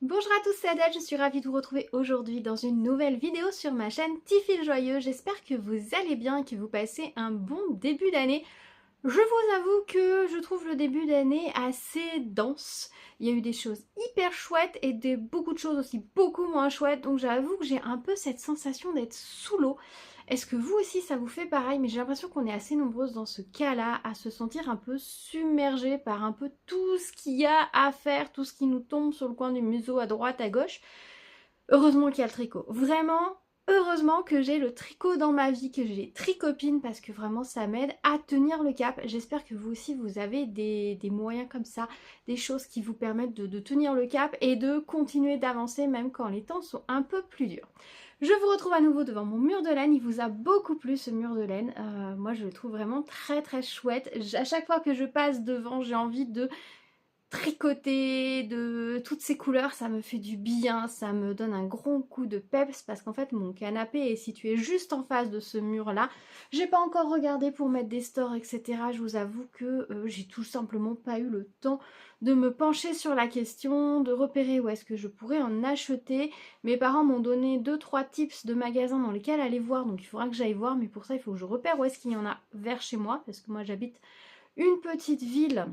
Bonjour à tous, c'est Adèle, je suis ravie de vous retrouver aujourd'hui dans une nouvelle vidéo sur ma chaîne Tifil Joyeux. J'espère que vous allez bien et que vous passez un bon début d'année. Je vous avoue que je trouve le début d'année assez dense. Il y a eu des choses hyper chouettes et beaucoup de choses aussi beaucoup moins chouettes. Donc j'avoue que j'ai un peu cette sensation d'être sous l'eau. Est-ce que vous aussi ça vous fait pareil? Mais j'ai l'impression qu'on est assez nombreuses dans ce cas-là à se sentir un peu submergées par un peu tout ce qu'il y a à faire, tout ce qui nous tombe sur le coin du museau à droite, à gauche. Heureusement qu'il y a le tricot. Vraiment, heureusement que j'ai le tricot dans ma vie, que j'ai les tricopines parce que vraiment ça m'aide à tenir le cap. J'espère que vous aussi vous avez des moyens comme ça, des choses qui vous permettent de tenir le cap et de continuer d'avancer même quand les temps sont un peu plus durs. Je vous retrouve à nouveau devant mon mur de laine, il vous a beaucoup plu ce mur de laine, moi je le trouve vraiment très très chouette. À chaque fois que je passe devant j'ai envie de tricoter de toutes ces couleurs, ça me fait du bien, ça me donne un gros coup de peps parce qu'en fait mon canapé est situé juste en face de ce mur là. J'ai pas encore regardé pour mettre des stores etc. Je vous avoue que j'ai tout simplement pas eu le temps de me pencher sur la question, de repérer où est-ce que je pourrais en acheter. Mes parents m'ont donné 2-3 tips de magasins dans lesquels aller voir, donc il faudra que j'aille voir, mais pour ça il faut que je repère où est-ce qu'il y en a vers chez moi parce que moi j'habite une petite ville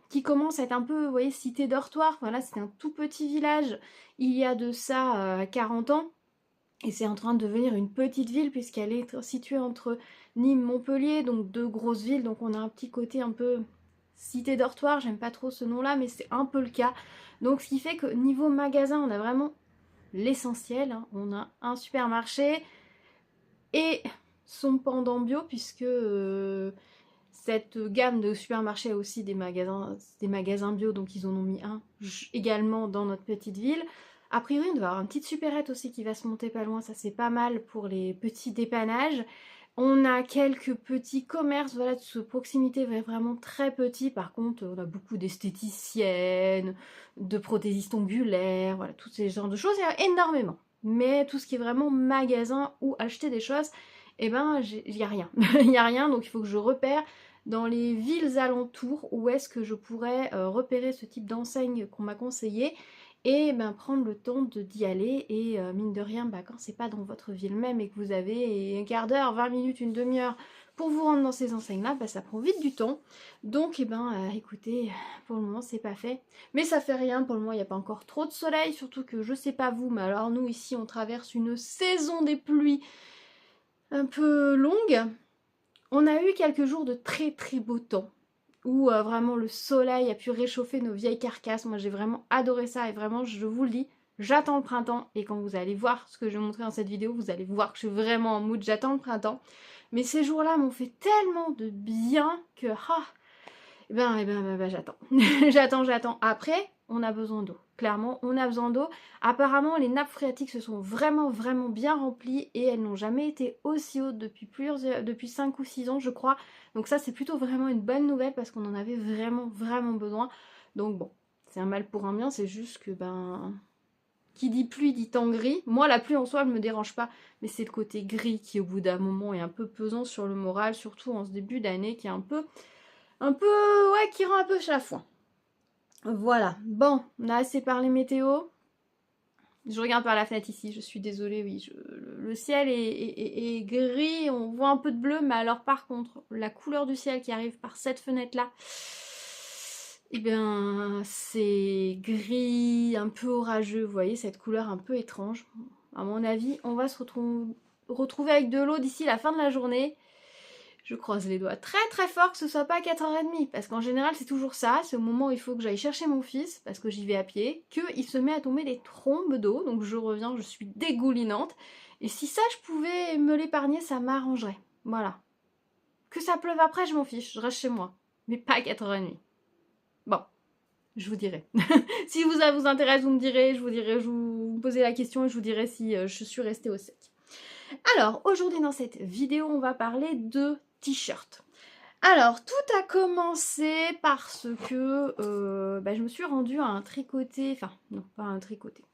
qui commence à être un peu, vous voyez, cité dortoir. Voilà, c'était un tout petit village il y a de ça 40 ans. Et c'est en train de devenir une petite ville puisqu'elle est située entre Nîmes, Montpellier, donc deux grosses villes. Donc on a un petit côté un peu cité dortoir, j'aime pas trop ce nom-là, mais c'est un peu le cas. Donc ce qui fait que niveau magasin, on a vraiment l'essentiel, hein. On a un supermarché et son pendant bio puisque cette gamme de supermarchés a aussi des magasins bio, donc ils en ont mis un également dans notre petite ville. A priori, on doit avoir une petite supérette aussi qui va se monter pas loin, ça c'est pas mal pour les petits dépannages. On a quelques petits commerces, voilà, de proximité vraiment très petits. Par contre, on a beaucoup d'esthéticiennes, de prothésistes ongulaires, voilà, tous ces genres de choses, il y a énormément. Mais tout ce qui est vraiment magasin ou acheter des choses, eh ben, il n'y a rien. Il n'y a rien, donc il faut que je repère dans les villes alentours où est-ce que je pourrais repérer ce type d'enseigne qu'on m'a conseillé et ben, prendre le temps d'y aller et mine de rien, bah, quand c'est pas dans votre ville même et que vous avez un quart d'heure, 20 minutes, une demi-heure pour vous rendre dans ces enseignes-là, bah, ça prend vite du temps. Donc eh ben, écoutez, pour le moment c'est pas fait. Mais ça fait rien, pour le moment il n'y a pas encore trop de soleil, surtout que je sais pas vous, mais alors nous ici on traverse une saison des pluies un peu longue. On a eu quelques jours de très très beau temps où vraiment le soleil a pu réchauffer nos vieilles carcasses. Moi j'ai vraiment adoré ça et vraiment je vous le dis, j'attends le printemps et quand vous allez voir ce que je vais montrer dans cette vidéo, vous allez voir que je suis vraiment en mood, j'attends le printemps. Mais ces jours-là m'ont fait tellement de bien que j'attends. J'attends. Après, on a besoin d'eau. Clairement, on a besoin d'eau. Apparemment, les nappes phréatiques se sont vraiment, vraiment bien remplies et elles n'ont jamais été aussi hautes depuis 5 ou 6 ans, je crois. Donc ça, c'est plutôt vraiment une bonne nouvelle parce qu'on en avait vraiment, vraiment besoin. Donc bon, c'est un mal pour un bien, c'est juste que, qui dit pluie dit temps gris. Moi, la pluie en soi, elle me dérange pas, mais c'est le côté gris qui, au bout d'un moment, est un peu pesant sur le moral, surtout en ce début d'année, qui est ouais, qui rend un peu chafouin. Voilà, bon, on a assez parlé météo. Je regarde par la fenêtre ici, je suis désolée, oui, le ciel est gris, on voit un peu de bleu, mais alors par contre, la couleur du ciel qui arrive par cette fenêtre-là, eh bien, c'est gris, un peu orageux, vous voyez, cette couleur un peu étrange. À mon avis, on va se retrouver avec de l'eau d'ici la fin de la journée. Je croise les doigts très très fort que ce soit pas à 4h30, parce qu'en général c'est toujours ça, c'est au moment où il faut que j'aille chercher mon fils, parce que j'y vais à pied, qu'il se met à tomber des trombes d'eau, donc je reviens, je suis dégoulinante, et si ça je pouvais me l'épargner, ça m'arrangerait, voilà. Que ça pleuve après, je m'en fiche, je reste chez moi, mais pas à 4h30. Bon, je vous dirai. Si ça vous intéresse, vous me direz, je vous posez la question et je vous dirai si je suis restée au sec. Alors, aujourd'hui dans cette vidéo, on va parler de t-shirts. Alors, tout a commencé parce que je me suis rendue à un tricoté, enfin non, pas un tricoté.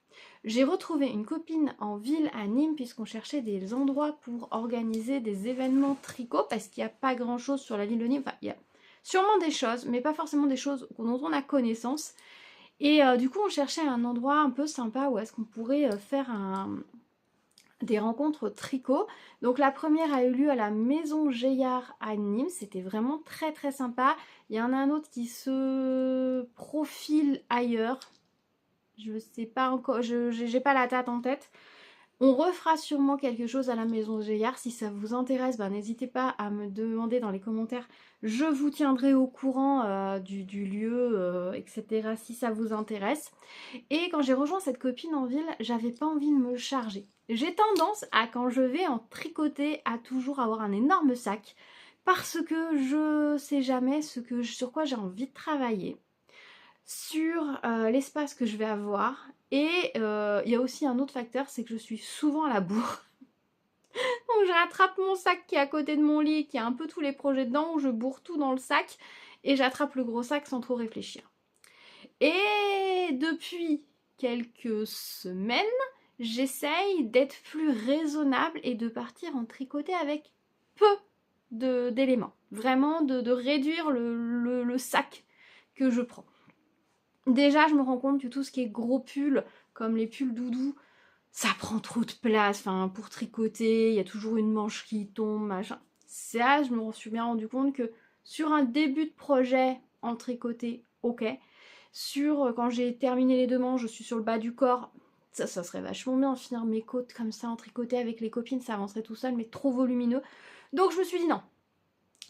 J'ai retrouvé une copine en ville à Nîmes puisqu'on cherchait des endroits pour organiser des événements tricot parce qu'il n'y a pas grand chose sur la ville de Nîmes. Enfin, il y a sûrement des choses, mais pas forcément des choses dont on a connaissance. Et du coup, on cherchait un endroit un peu sympa où est-ce qu'on pourrait faire des rencontres tricot. Donc la première a eu lieu à la Maison Geillard à Nîmes, c'était vraiment très très sympa. Il y en a un autre qui se profile ailleurs, je sais pas encore, j'ai pas la date en tête. On refera sûrement quelque chose à la Maison Geillard. Si ça vous intéresse, ben, n'hésitez pas à me demander dans les commentaires. Je vous tiendrai au courant du lieu, etc. si ça vous intéresse. Et quand j'ai rejoint cette copine en ville, j'avais pas envie de me charger. J'ai tendance à, quand je vais en tricoter, à toujours avoir un énorme sac. Parce que je sais jamais sur quoi j'ai envie de travailler, sur l'espace que je vais avoir. Et il y a aussi un autre facteur, c'est que je suis souvent à la bourre. Donc je rattrape mon sac qui est à côté de mon lit, qui a un peu tous les projets dedans, où je bourre tout dans le sac, et j'attrape le gros sac sans trop réfléchir. Et depuis quelques semaines, j'essaye d'être plus raisonnable et de partir en tricoter avec peu d'éléments. Vraiment de réduire le sac que je prends. Déjà, je me rends compte que tout ce qui est gros pulls, comme les pulls doudou, ça prend trop de place. Enfin, pour tricoter, il y a toujours une manche qui tombe, machin. Ça, je me suis bien rendu compte que sur un début de projet en tricoté, ok. Quand j'ai terminé les deux manches, je suis sur le bas du corps. Ça serait vachement bien, finir mes côtes comme ça en tricoté avec les copines, ça avancerait tout seul, mais trop volumineux. Donc je me suis dit non,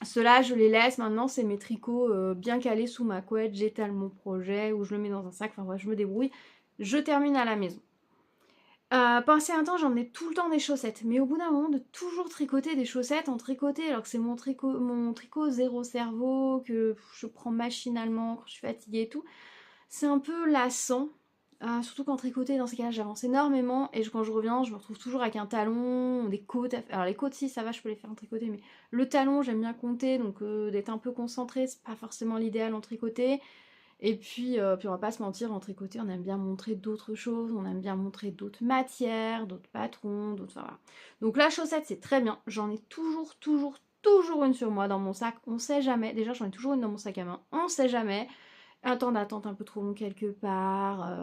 ceux-là, je les laisse. Maintenant, c'est mes tricots bien calés sous ma couette. J'étale mon projet ou je le mets dans un sac. Enfin, bref, je me débrouille. Je termine à la maison. Passé un temps, j'en ai tout le temps des chaussettes. Mais au bout d'un moment, de toujours tricoter des chaussettes en tricoté, alors que c'est mon tricot zéro cerveau, que je prends machinalement quand je suis fatiguée et tout, c'est un peu lassant. Surtout qu'en tricoté, dans ces cas-là, j'avance énormément et quand je reviens, je me retrouve toujours avec un talon, des côtes. Alors les côtes, si ça va, je peux les faire en tricoté, mais le talon, j'aime bien compter, donc d'être un peu concentré, c'est pas forcément l'idéal en tricoté. Et puis on va pas se mentir, en tricoté, on aime bien montrer d'autres choses, on aime bien montrer d'autres matières, d'autres patrons, d'autres. Enfin, voilà. Donc la chaussette, c'est très bien. J'en ai toujours une sur moi dans mon sac. On sait jamais. Déjà, j'en ai toujours une dans mon sac à main. On sait jamais. Un temps d'attente un peu trop long quelque part,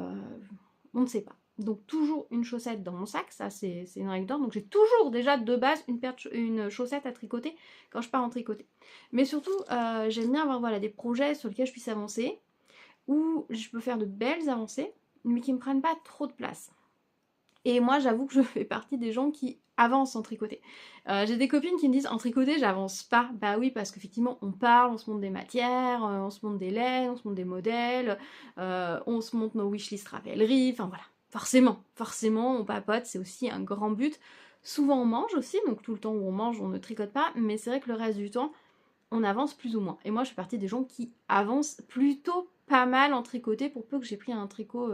on ne sait pas. Donc toujours une chaussette dans mon sac, ça c'est une règle d'or. Donc j'ai toujours déjà de base une chaussette à tricoter quand je pars en tricoter. Mais surtout, j'aime bien avoir voilà, des projets sur lesquels je puisse avancer, où je peux faire de belles avancées, mais qui ne me prennent pas trop de place. Et moi, j'avoue que je fais partie des gens qui avancent en tricoté. J'ai des copines qui me disent en tricoté, j'avance pas. Bah oui, parce qu'effectivement, on parle, on se montre des matières, on se montre des laines, on se montre des modèles, on se montre nos wishlist Ravelry, enfin voilà. Forcément, on papote, c'est aussi un grand but. Souvent, on mange aussi, donc tout le temps où on mange, on ne tricote pas, mais c'est vrai que le reste du temps, on avance plus ou moins. Et moi, je fais partie des gens qui avancent plutôt pas mal en tricoté, pour peu que j'ai pris un tricot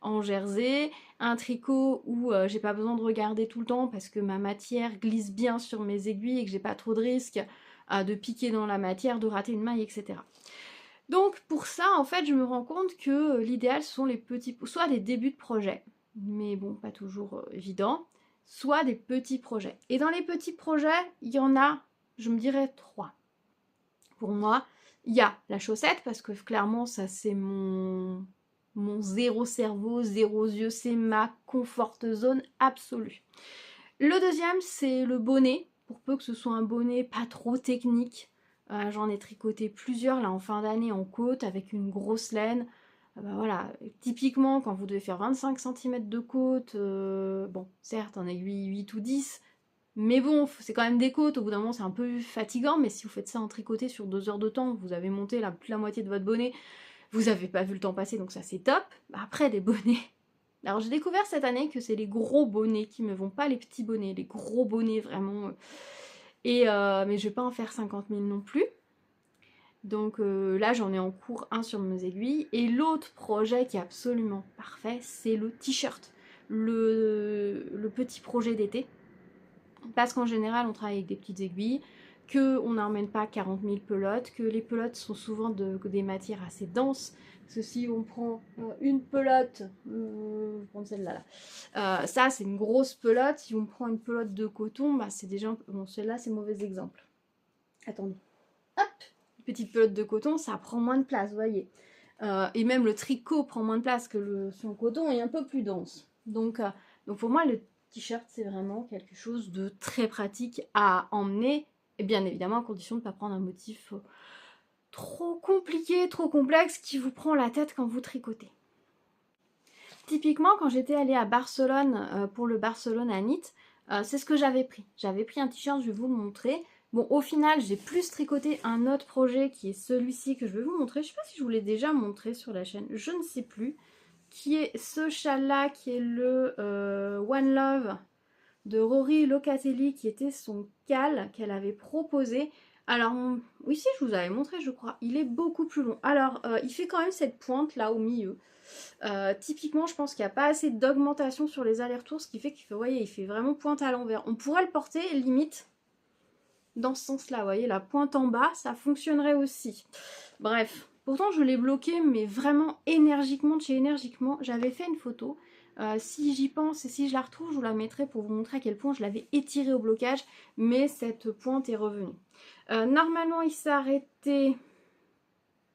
en jersey, un tricot où j'ai pas besoin de regarder tout le temps parce que ma matière glisse bien sur mes aiguilles et que j'ai pas trop de risques de piquer dans la matière, de rater une maille, etc. Donc pour ça, en fait, je me rends compte que l'idéal, ce sont les petits, soit des débuts de projet, mais bon, pas toujours évident, soit des petits projets. Et dans les petits projets, il y en a, je me dirais, 3. Pour moi, il y a la chaussette, parce que clairement, ça c'est mon zéro cerveau, zéro yeux, c'est ma comfort zone absolue. Le deuxième, c'est le bonnet, pour peu que ce soit un bonnet pas trop technique. J'en ai tricoté plusieurs là en fin d'année en côte avec une grosse laine. Bah voilà, typiquement quand vous devez faire 25 cm de côte, bon certes en aiguille 8 ou 10, mais bon, c'est quand même des côtes, au bout d'un moment c'est un peu fatigant, mais si vous faites ça en tricoté sur 2 heures de temps, vous avez monté plus la moitié de votre bonnet, vous avez pas vu le temps passer, donc ça c'est top. Après des bonnets. Alors j'ai découvert cette année que c'est les gros bonnets qui me vont, pas les petits bonnets, les gros bonnets vraiment. Mais je vais pas en faire 50 000 non plus. Donc là j'en ai en cours un sur mes aiguilles. Et l'autre projet qui est absolument parfait, c'est le t-shirt. Le petit projet d'été. Parce qu'en général, on travaille avec des petites aiguilles, qu'on n'emmène pas 40 000 pelotes, que les pelotes sont souvent des matières assez denses. Parce que si on prend une pelote, je vais prendre celle-là, là. Ça c'est une grosse pelote. Si on prend une pelote de coton, bah, c'est déjà... Bon, celle-là c'est mauvais exemple. Attendez. Hop, une petite pelote de coton, ça prend moins de place, vous voyez. Et même le tricot prend moins de place que son coton est un peu plus dense. Donc pour moi, le t-shirt, c'est vraiment quelque chose de très pratique à emmener. Et bien évidemment, à condition de ne pas prendre un motif trop compliqué, trop complexe, qui vous prend la tête quand vous tricotez. Typiquement, quand j'étais allée à Barcelone pour le Barcelona Knit, c'est ce que j'avais pris. J'avais pris un t-shirt, je vais vous le montrer. Bon, au final, j'ai plus tricoté un autre projet qui est celui-ci que je vais vous montrer. Je ne sais pas si je vous l'ai déjà montré sur la chaîne, je ne sais plus. Qui est ce châle-là, qui est le One Love de Rory Locatelli, qui était son cal qu'elle avait proposé. Alors, oui, si, je vous avais montré, je crois. Il est beaucoup plus long. Alors, il fait quand même cette pointe là au milieu. Typiquement, je pense qu'il n'y a pas assez d'augmentation sur les allers-retours, ce qui fait qu'il fait, voyez, il fait vraiment pointe à l'envers. On pourrait le porter limite dans ce sens-là, vous voyez, la pointe en bas, ça fonctionnerait aussi. Bref, pourtant je l'ai bloqué, mais vraiment énergiquement, de chez énergiquement. J'avais fait une photo. Si j'y pense et si je la retrouve, je vous la mettrai pour vous montrer à quel point je l'avais étiré au blocage, mais cette pointe est revenue. Normalement, il s'arrêtait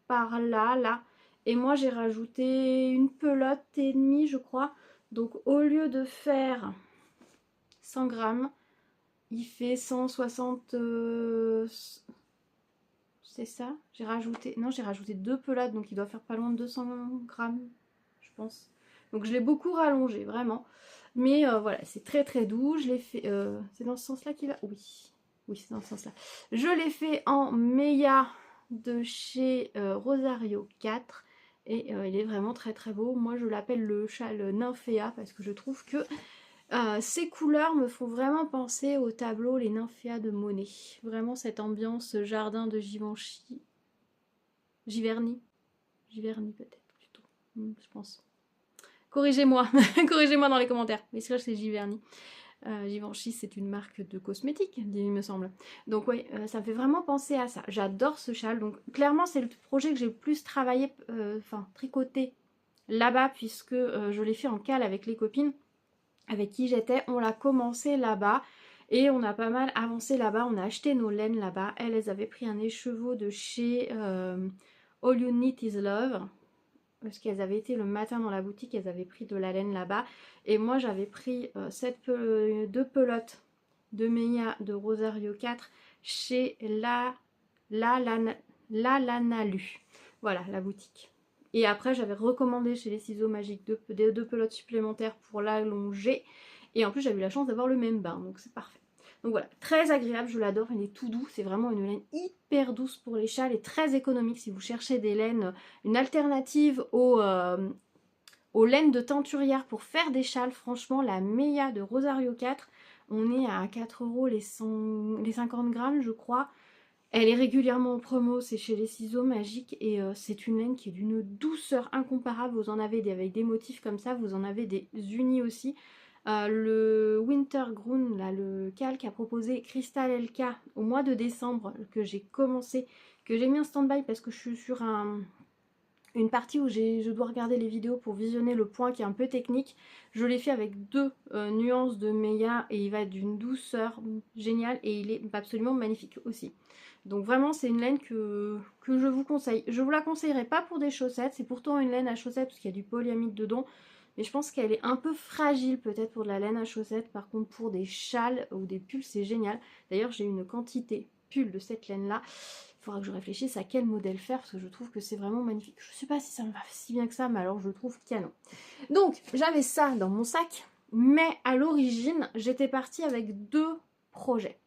par là, là. Et moi, j'ai rajouté une pelote et demie, je crois. Donc, au lieu de faire 100 grammes, il fait 160... c'est ça? J'ai rajouté... Non, j'ai rajouté 2 pelotes, donc il doit faire pas loin de 200 grammes, je pense. Donc, je l'ai beaucoup rallongé, vraiment. Mais voilà, c'est très très doux. Je l'ai fait... c'est dans ce sens-là qu'il va... Oui. Oui, c'est dans ce sens-là. Je l'ai fait en Meia de chez Rosario 4. Et il est vraiment très très beau. Moi, je l'appelle le châle Nymphéa parce que je trouve que ces couleurs me font vraiment penser au tableau Les Nymphéas de Monet. Vraiment cette ambiance jardin de Givenchy. Giverny. Giverny peut-être plutôt, je pense. Corrigez-moi, corrigez-moi dans les commentaires. Mais c'est Giverny. Givenchy, c'est une marque de cosmétiques, il me semble. Donc oui, ça me fait vraiment penser à ça. J'adore ce châle. Donc clairement, c'est le projet que j'ai le plus travaillé, tricoté là-bas, puisque je l'ai fait en cale avec les copines avec qui j'étais. On l'a commencé là-bas. Et on a pas mal avancé là-bas. On a acheté nos laines là-bas. Elles avaient pris un écheveau de chez All You Need Is Love. Parce qu'elles avaient été le matin dans la boutique, elles avaient pris de la laine là-bas. Et moi, j'avais pris 2 pelotes de Meia de Rosario 4 chez Lanalu. Voilà, la boutique. Et après, j'avais recommandé chez les ciseaux magiques 2 pelotes supplémentaires pour l'allonger. Et en plus, j'avais eu la chance d'avoir le même bain, donc c'est parfait. Donc voilà, très agréable, je l'adore, il est tout doux, c'est vraiment une laine hyper douce pour les châles et très économique si vous cherchez des laines, une alternative aux laines de teinturière pour faire des châles. Franchement, la Meia de Rosario 4, on est à 4 € les 50 grammes je crois. Elle est régulièrement en promo, c'est chez les ciseaux magiques et c'est une laine qui est d'une douceur incomparable. Vous en avez avec des motifs comme ça, vous en avez des unis aussi. Le Wintergrün, là, le cal qu'a proposé Crystal LK au mois de décembre, que j'ai commencé, que j'ai mis en stand-by parce que je suis sur une partie où je dois regarder les vidéos pour visionner le point qui est un peu technique. Je l'ai fait avec 2 nuances de Meia et il va être d'une douceur géniale et il est absolument magnifique aussi. Donc vraiment c'est une laine que je vous conseille. Je vous la conseillerais pas pour des chaussettes, c'est pourtant une laine à chaussettes parce qu'il y a du polyamide dedans. Mais je pense qu'elle est un peu fragile peut-être pour de la laine à chaussettes. Par contre pour des châles ou des pulls c'est génial. D'ailleurs j'ai une quantité pull de cette laine là. Il faudra que je réfléchisse à quel modèle faire parce que je trouve que c'est vraiment magnifique. Je ne sais pas si ça me va si bien que ça, mais alors je trouve canon. Donc j'avais ça dans mon sac, mais à l'origine j'étais partie avec 2 projets.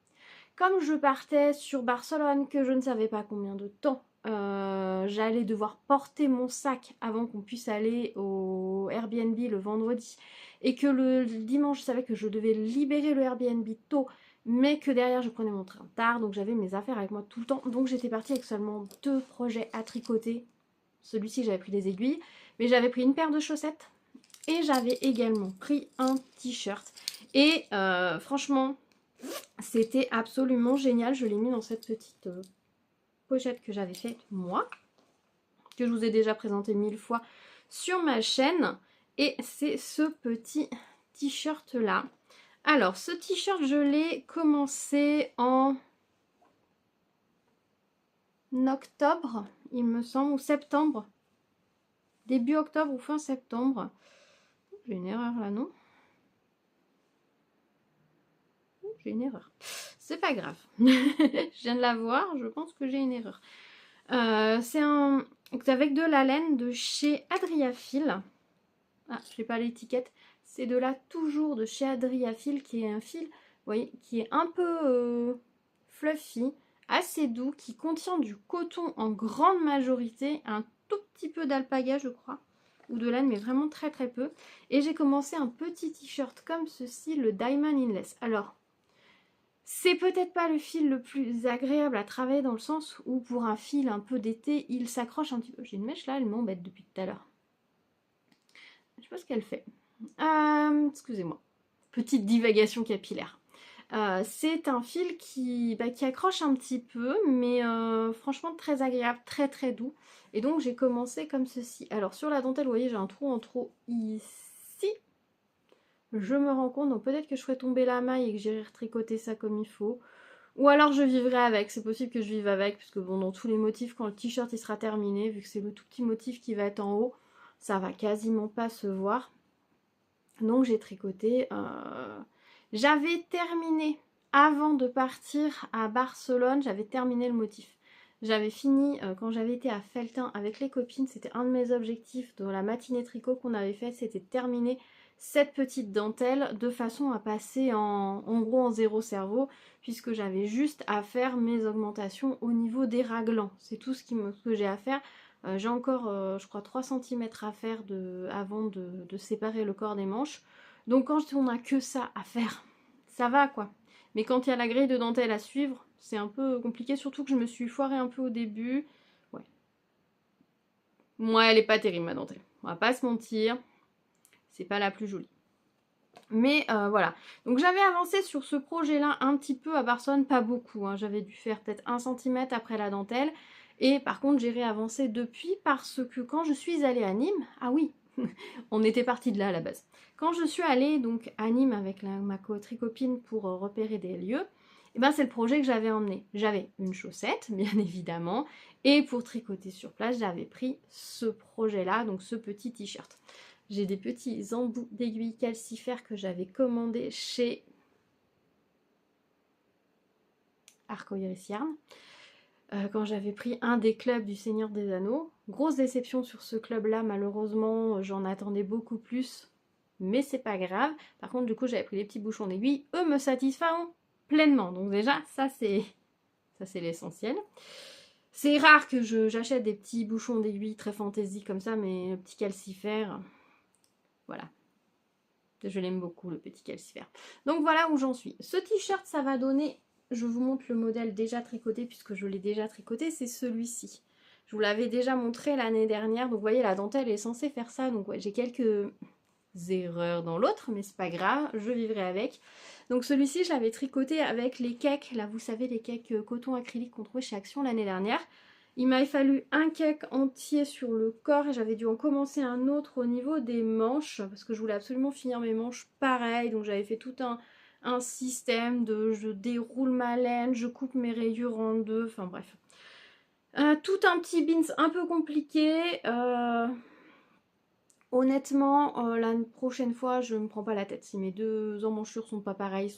Comme je partais sur Barcelone, que je ne savais pas combien de temps j'allais devoir porter mon sac avant qu'on puisse aller au Airbnb le vendredi, et que le dimanche je savais que je devais libérer le Airbnb tôt, mais que derrière je prenais mon train tard, donc j'avais mes affaires avec moi tout le temps, donc j'étais partie avec seulement 2 projets à tricoter. Celui-ci j'avais pris des aiguilles, mais j'avais pris une paire de chaussettes et j'avais également pris un t-shirt. Et franchement c'était absolument génial. Je l'ai mis dans cette petite pochette que j'avais faite moi, que je vous ai déjà présenté 1000 fois sur ma chaîne. Et c'est ce petit t-shirt là. Alors ce t-shirt je l'ai commencé en octobre il me semble, ou septembre. début octobre ou fin septembre. J'ai une erreur là, non? J'ai une erreur. C'est pas grave. Je viens de la voir, je pense que j'ai une erreur. C'est avec de la laine de chez Adriafil. Ah, je n'ai pas l'étiquette. C'est de là toujours de chez Adriafil, qui est un fil, vous voyez, qui est un peu fluffy, assez doux, qui contient du coton en grande majorité, un tout petit peu d'alpaga, je crois, ou de laine, mais vraiment très très peu. Et j'ai commencé un petit t-shirt comme ceci, le Diamond Inless. Alors, c'est peut-être pas le fil le plus agréable à travailler dans le sens où pour un fil un peu d'été, il s'accroche un petit peu. J'ai une mèche là, elle m'embête depuis tout à l'heure. Je sais pas ce qu'elle fait. Excusez-moi. Petite divagation capillaire. C'est un fil qui accroche un petit peu, mais franchement très agréable, très très doux. Et donc j'ai commencé comme ceci. Alors sur la dentelle, vous voyez, j'ai un trou en trop ici. Je me rends compte, donc peut-être que je ferai tomber la maille et que j'irai retricoter ça comme il faut. Ou alors je vivrai avec, c'est possible que je vive avec, puisque bon, dans tous les motifs, quand le t-shirt il sera terminé, vu que c'est le tout petit motif qui va être en haut, ça va quasiment pas se voir. Donc j'ai tricoté. J'avais terminé, avant de partir à Barcelone, j'avais terminé le motif. J'avais fini quand j'avais été à Felletin avec les copines, c'était un de mes objectifs de la matinée tricot qu'on avait fait, c'était de terminer cette petite dentelle de façon à passer en gros en zéro cerveau, puisque j'avais juste à faire mes augmentations au niveau des raglans. C'est tout ce que j'ai à faire. J'ai encore, je crois, 3 cm à faire avant de séparer le corps des manches. Donc quand on n'a que ça à faire, ça va quoi. Mais quand il y a la grille de dentelle à suivre, c'est un peu compliqué, surtout que je me suis foirée un peu au début. Ouais. Moi, elle est pas terrible ma dentelle. On va pas se mentir. C'est pas la plus jolie. Mais voilà. Donc j'avais avancé sur ce projet-là un petit peu à Barcelone, pas beaucoup. Hein. J'avais dû faire peut-être 1 cm après la dentelle. Et par contre, j'ai réavancé depuis parce que quand je suis allée à Nîmes, ah oui, on était parti de là à la base. Quand je suis allée donc à Nîmes avec ma tricopine pour repérer des lieux, et ben c'est le projet que j'avais emmené. J'avais une chaussette, bien évidemment, et pour tricoter sur place, j'avais pris ce projet-là, donc ce petit t-shirt. J'ai des petits embouts d'aiguilles calcifères que j'avais commandés chez Arcoiris Yarn. Quand j'avais pris un des clubs du Seigneur des Anneaux. Grosse déception sur ce club-là, malheureusement, j'en attendais beaucoup plus, mais c'est pas grave. Par contre, du coup, j'avais pris les petits bouchons d'aiguille, eux me satisfont pleinement. Donc déjà, ça c'est l'essentiel. C'est rare que j'achète des petits bouchons d'aiguille très fantaisie comme ça, mais le petit calcifère, voilà. Je l'aime beaucoup, le petit calcifère. Donc voilà où j'en suis. Ce t-shirt, ça va donner... Je vous montre le modèle déjà tricoté puisque je l'ai déjà tricoté, c'est celui-ci. Je vous l'avais déjà montré l'année dernière, donc vous voyez la dentelle est censée faire ça, donc ouais, j'ai quelques erreurs dans l'autre, mais c'est pas grave, je vivrai avec. Donc celui-ci je l'avais tricoté avec les cakes, là vous savez les cakes coton acrylique qu'on trouvait chez Action l'année dernière. Il m'avait fallu un cake entier sur le corps et j'avais dû en commencer un autre au niveau des manches parce que je voulais absolument finir mes manches pareil, donc j'avais fait tout un système de je déroule ma laine, je coupe mes rayures en deux, enfin bref. Tout un petit bins un peu compliqué. Honnêtement, la prochaine fois, je ne me prends pas la tête. Si mes deux emmanchures sont pas pareilles,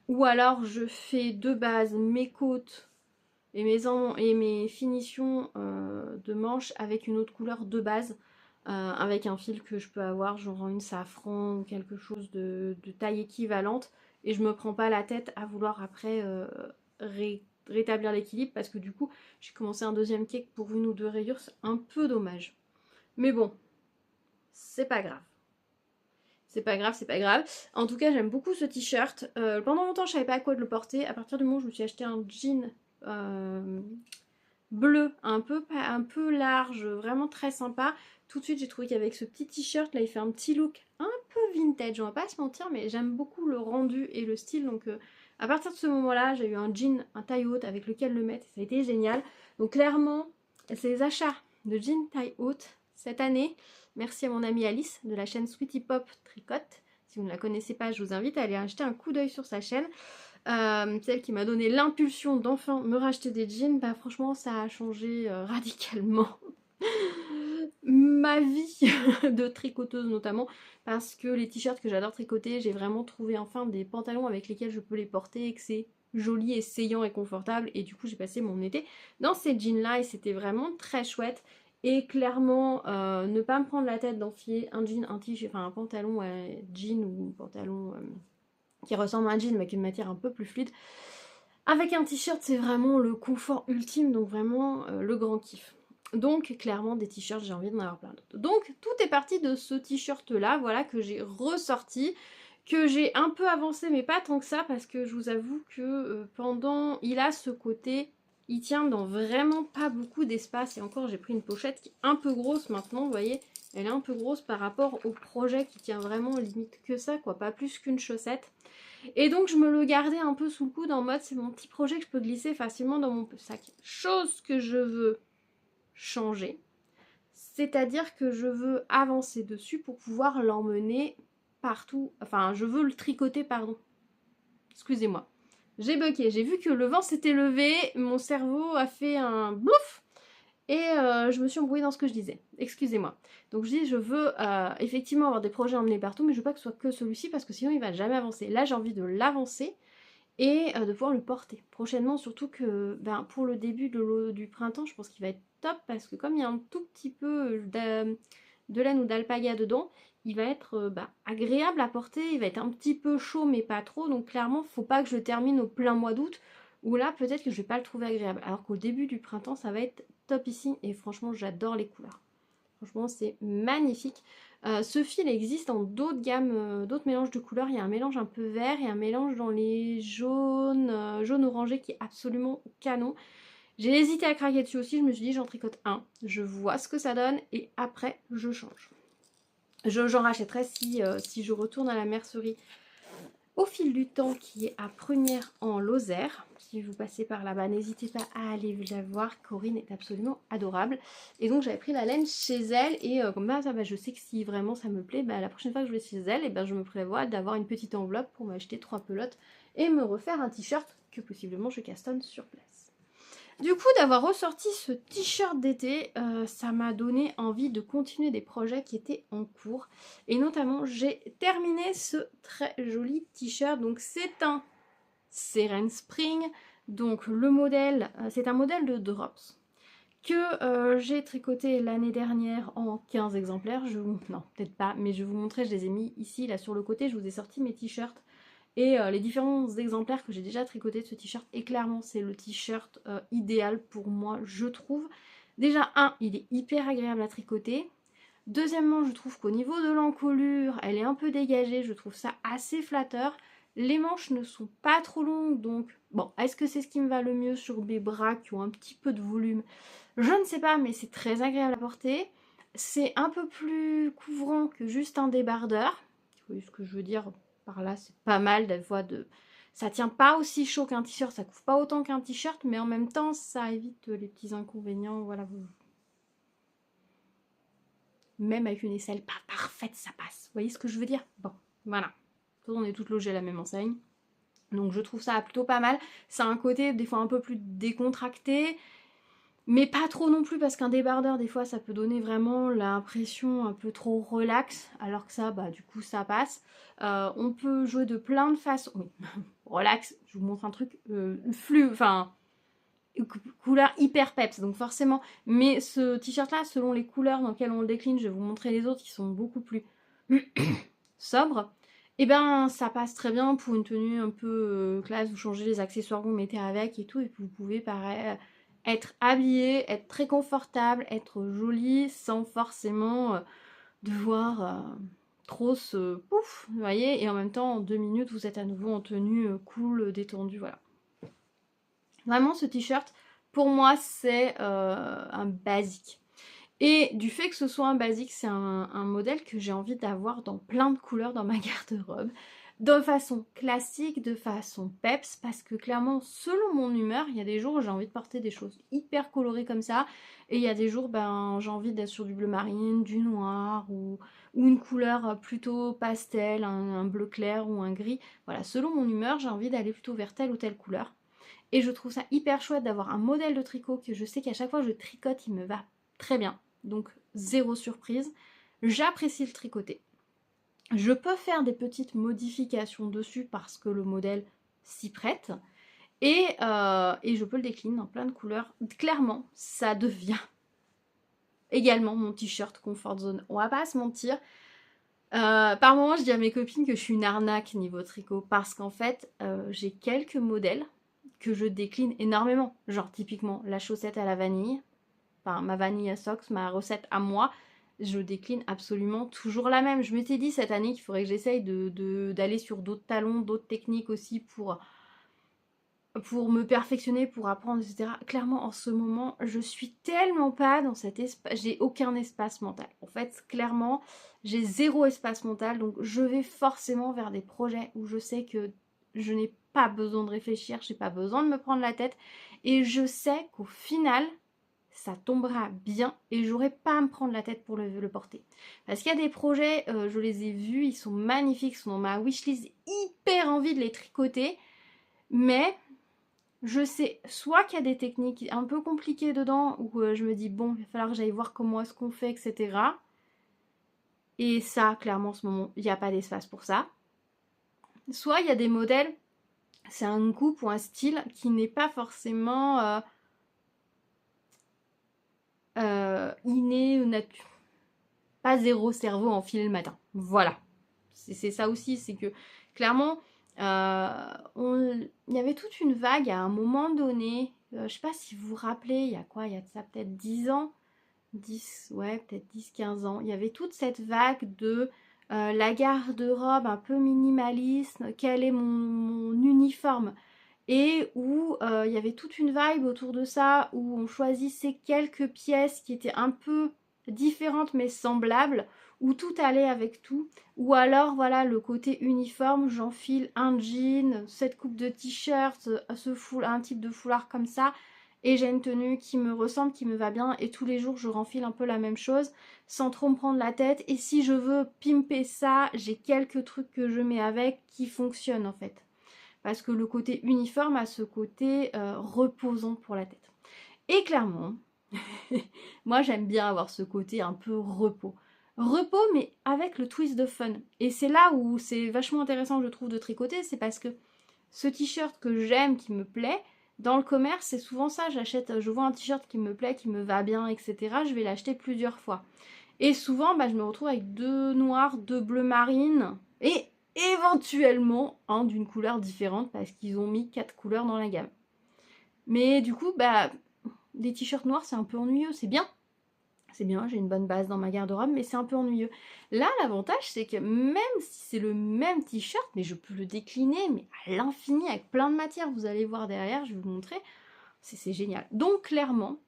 Ou alors je fais de base mes côtes et mes finitions de manches avec une autre couleur de base. Avec un fil que je peux avoir, genre une safran ou quelque chose de taille équivalente. Et je me prends pas la tête à vouloir après rétablir l'équilibre parce que du coup, j'ai commencé un deuxième cake pour une ou deux rayures, c'est un peu dommage. Mais bon, c'est pas grave. C'est pas grave, c'est pas grave. En tout cas, j'aime beaucoup ce t-shirt. Pendant longtemps, je savais pas à quoi de le porter. À partir du moment où je me suis acheté un jean bleu, un peu large, vraiment très sympa. Tout de suite, j'ai trouvé qu'avec ce petit t-shirt, là, il fait un petit look un peu vintage. On va pas se mentir, mais j'aime beaucoup le rendu et le style. Donc, à partir de ce moment-là, j'ai eu un jean, un taille haute avec lequel le mettre. Ça a été génial. Donc, clairement, ces achats de jean taille haute cette année, merci à mon amie Alice de la chaîne Sweetie Pop Tricote. Si vous ne la connaissez pas, je vous invite à aller jeter un coup d'œil sur sa chaîne. Celle qui m'a donné l'impulsion d'enfin me racheter des jeans, bah franchement ça a changé radicalement ma vie de tricoteuse notamment, parce que les t-shirts que j'adore tricoter, j'ai vraiment trouvé enfin des pantalons avec lesquels je peux les porter et que c'est joli et saillant et confortable, et du coup j'ai passé mon été dans ces jeans là et c'était vraiment très chouette. Et clairement, ne pas me prendre la tête d'enfiler un jean, un t-shirt, enfin un pantalon jean ou un pantalon qui ressemble à un jean mais avec une matière un peu plus fluide. Avec un t-shirt, c'est vraiment le confort ultime, donc vraiment le grand kiff. Donc clairement des t-shirts, j'ai envie d'en avoir plein d'autres. Donc tout est parti de ce t-shirt là, voilà, que j'ai ressorti, que j'ai un peu avancé mais pas tant que ça, parce que je vous avoue que pendant, il a ce côté, il tient dans vraiment pas beaucoup d'espace, et encore j'ai pris une pochette qui est un peu grosse maintenant, vous voyez, elle est un peu grosse par rapport au projet qui tient vraiment limite que ça, quoi, pas plus qu'une chaussette. Et donc je me le gardais un peu sous le coude en mode c'est mon petit projet que je peux glisser facilement dans mon sac. Chose que je veux changer, c'est-à-dire que je veux avancer dessus pour pouvoir l'emmener partout. Enfin, je veux le tricoter, pardon. Excusez-moi. J'ai bugué, j'ai vu que le vent s'était levé, mon cerveau a fait un bouf et je me suis embrouillée dans ce que je disais. Excusez-moi. Donc je dis, je veux effectivement avoir des projets emmenés partout, mais je veux pas que ce soit que celui-ci parce que sinon il va jamais avancer. Là, j'ai envie de l'avancer et de pouvoir le porter prochainement, surtout que pour le début du printemps, je pense qu'il va être top parce que comme il y a un tout petit peu de laine ou d'alpaga dedans, il va être agréable à porter, il va être un petit peu chaud mais pas trop, donc clairement faut pas que je le termine au plein mois d'août où là peut-être que je vais pas le trouver agréable, alors qu'au début du printemps ça va être topissime et franchement j'adore les couleurs. Franchement, c'est magnifique. Ce fil existe en d'autres gammes, d'autres mélanges de couleurs. Il y a un mélange un peu vert et un mélange dans les jaunes, jaune orangé qui est absolument canon. J'ai hésité à craquer dessus aussi. Je me suis dit, j'en tricote un. Je vois ce que ça donne et après, je change. J'en rachèterai si je retourne à la mercerie au fil du temps qui est à Prunières en Lozère. Si vous passez par là-bas, n'hésitez pas à aller la voir. Corinne est absolument adorable. Et donc j'avais pris la laine chez elle et comme ça, je sais que si vraiment ça me plaît, la prochaine fois que je vais chez elle, et je me prévois d'avoir une petite enveloppe pour m'acheter 3 pelotes et me refaire un t-shirt que possiblement je castonne sur place. Du coup, d'avoir ressorti ce t-shirt d'été, ça m'a donné envie de continuer des projets qui étaient en cours. Et notamment, j'ai terminé ce très joli t-shirt. Donc, c'est un Seren Spring. Donc, le modèle, c'est un modèle de Drops que j'ai tricoté l'année dernière en 15 exemplaires. Non, peut-être pas, mais je vais vous montrer. Je les ai mis ici, là, sur le côté. Je vous ai sorti mes t-shirts. Et les différents exemplaires que j'ai déjà tricotés de ce t-shirt, et clairement c'est le t-shirt idéal pour moi, je trouve. Déjà, il est hyper agréable à tricoter. Deuxièmement, je trouve qu'au niveau de l'encolure, elle est un peu dégagée, je trouve ça assez flatteur. Les manches ne sont pas trop longues, donc bon, est-ce que c'est ce qui me va le mieux sur mes bras qui ont un petit peu de volume? Je ne sais pas, mais c'est très agréable à porter. C'est un peu plus couvrant que juste un débardeur. Vous voyez ce que je veux dire? Par là, c'est pas mal des fois de... Ça tient pas aussi chaud qu'un t-shirt, ça couvre pas autant qu'un t-shirt, mais en même temps, ça évite les petits inconvénients, voilà. Même avec une aisselle pas parfaite, ça passe. Vous voyez ce que je veux dire? Bon, voilà. On est toutes logées à la même enseigne. Donc je trouve ça plutôt pas mal. Ça a un côté des fois un peu plus décontracté, mais pas trop non plus, parce qu'un débardeur des fois ça peut donner vraiment l'impression un peu trop relax, alors que ça du coup ça passe. On peut jouer de plein de façons. Oui. Relax, je vous montre un truc couleur hyper peps, donc forcément, mais ce t-shirt là, selon les couleurs dans lesquelles on le décline, je vais vous montrer les autres qui sont beaucoup plus sobres, et ça passe très bien pour une tenue un peu classe. Vous changez les accessoires que vous mettez avec et tout, et puis vous pouvez pareil être habillé, être très confortable, être joli sans forcément devoir trop se pouf, vous voyez, et en même temps en 2 minutes vous êtes à nouveau en tenue cool, détendue, voilà. Vraiment ce t-shirt pour moi c'est un basique. Et du fait que ce soit un basique, c'est un modèle que j'ai envie d'avoir dans plein de couleurs dans ma garde-robe. De façon classique, de façon peps, parce que clairement, selon mon humeur, il y a des jours où j'ai envie de porter des choses hyper colorées comme ça, et il y a des jours, j'ai envie d'être sur du bleu marine, du noir, ou une couleur plutôt pastel, un bleu clair ou un gris. Voilà, selon mon humeur, j'ai envie d'aller plutôt vers telle ou telle couleur. Et je trouve ça hyper chouette d'avoir un modèle de tricot que je sais qu'à chaque fois que je tricote, il me va très bien. Donc zéro surprise. J'apprécie le tricoter. Je peux faire des petites modifications dessus parce que le modèle s'y prête. Et je peux le décliner dans plein de couleurs. Clairement, ça devient également mon t-shirt Comfort Zone. On va pas se mentir. Par moments, je dis à mes copines que je suis une arnaque niveau tricot. Parce qu'en fait, j'ai quelques modèles que je décline énormément. Genre typiquement la chaussette à la vanille. Enfin, ma vanilla socks, ma recette à moi. Je décline absolument toujours la même. Je m'étais dit cette année qu'il faudrait que j'essaye d'aller sur d'autres talons, d'autres techniques aussi pour me perfectionner, pour apprendre, etc. Clairement, en ce moment, je suis tellement pas dans cet espace, j'ai aucun espace mental. En fait, clairement, j'ai zéro espace mental, donc je vais forcément vers des projets où je sais que je n'ai pas besoin de réfléchir, j'ai pas besoin de me prendre la tête, et je sais qu'au final, ça tombera bien et j'aurai pas à me prendre la tête pour le porter. Parce qu'il y a des projets, je les ai vus, ils sont magnifiques, ils sont dans ma wishlist, hyper envie de les tricoter, mais je sais soit qu'il y a des techniques un peu compliquées dedans où je me dis bon, il va falloir que j'aille voir comment est-ce qu'on fait, etc. Et ça, clairement, en ce moment, il n'y a pas d'espace pour ça. Soit il y a des modèles, c'est un coupe ou un style qui n'est pas forcément inné ou nature. Pas zéro cerveau enfilé le matin. Voilà. C'est ça aussi, c'est que clairement, il y avait toute une vague à un moment donné. Je sais pas si vous vous rappelez, il y a quoi? Il y a de ça peut-être 10 ans. 10, ouais, peut-être 10-15 ans. Il y avait toute cette vague de la garde-robe un peu minimaliste, quel est mon uniforme? Et où il y avait toute une vibe autour de ça, où on choisissait quelques pièces qui étaient un peu différentes mais semblables, où tout allait avec tout. Ou alors, voilà, le côté uniforme, j'enfile un jean, cette coupe de t-shirt, un type de foulard comme ça, et j'ai une tenue qui me ressemble, qui me va bien, et tous les jours je renfile un peu la même chose, sans trop me prendre la tête. Et si je veux pimper ça, j'ai quelques trucs que je mets avec qui fonctionnent en fait. Parce que le côté uniforme a ce côté reposant pour la tête. Et clairement, moi j'aime bien avoir ce côté un peu repos. Repos mais avec le twist de fun. Et c'est là où c'est vachement intéressant je trouve de tricoter, c'est parce que ce t-shirt que j'aime, qui me plaît, dans le commerce c'est souvent ça, je vois un t-shirt qui me plaît, qui me va bien, etc. Je vais l'acheter plusieurs fois. Et souvent je me retrouve avec 2 noirs, 2 bleus marines et éventuellement un d'une couleur différente parce qu'ils ont mis 4 couleurs dans la gamme. Mais du coup, des t-shirts noirs, c'est un peu ennuyeux. C'est bien, j'ai une bonne base dans ma garde-robe, mais c'est un peu ennuyeux. Là, l'avantage, c'est que même si c'est le même t-shirt, mais je peux le décliner mais à l'infini avec plein de matières. Vous allez voir derrière, je vais vous montrer. C'est génial. Donc, clairement,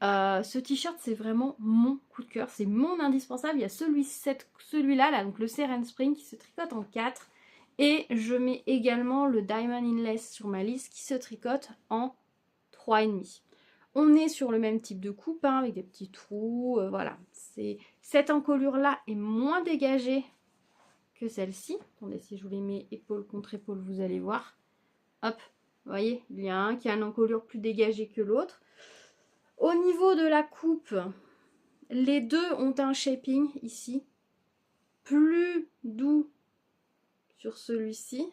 ce t-shirt, c'est vraiment mon coup de cœur. C'est mon indispensable. Il y a celui-là, là, donc le Seren Spring, qui se tricote en 4. Et je mets également le Diamond Inlace sur ma liste, qui se tricote en 3,5. On est sur le même type de coupe, hein, avec des petits trous. Voilà. Cette encolure-là est moins dégagée que celle-ci. Attendez, si je vous les mets épaule contre épaule, vous allez voir. Hop. Vous voyez, il y a un qui a une encolure plus dégagée que l'autre. Au niveau de la coupe, les deux ont un shaping ici, plus doux sur celui-ci.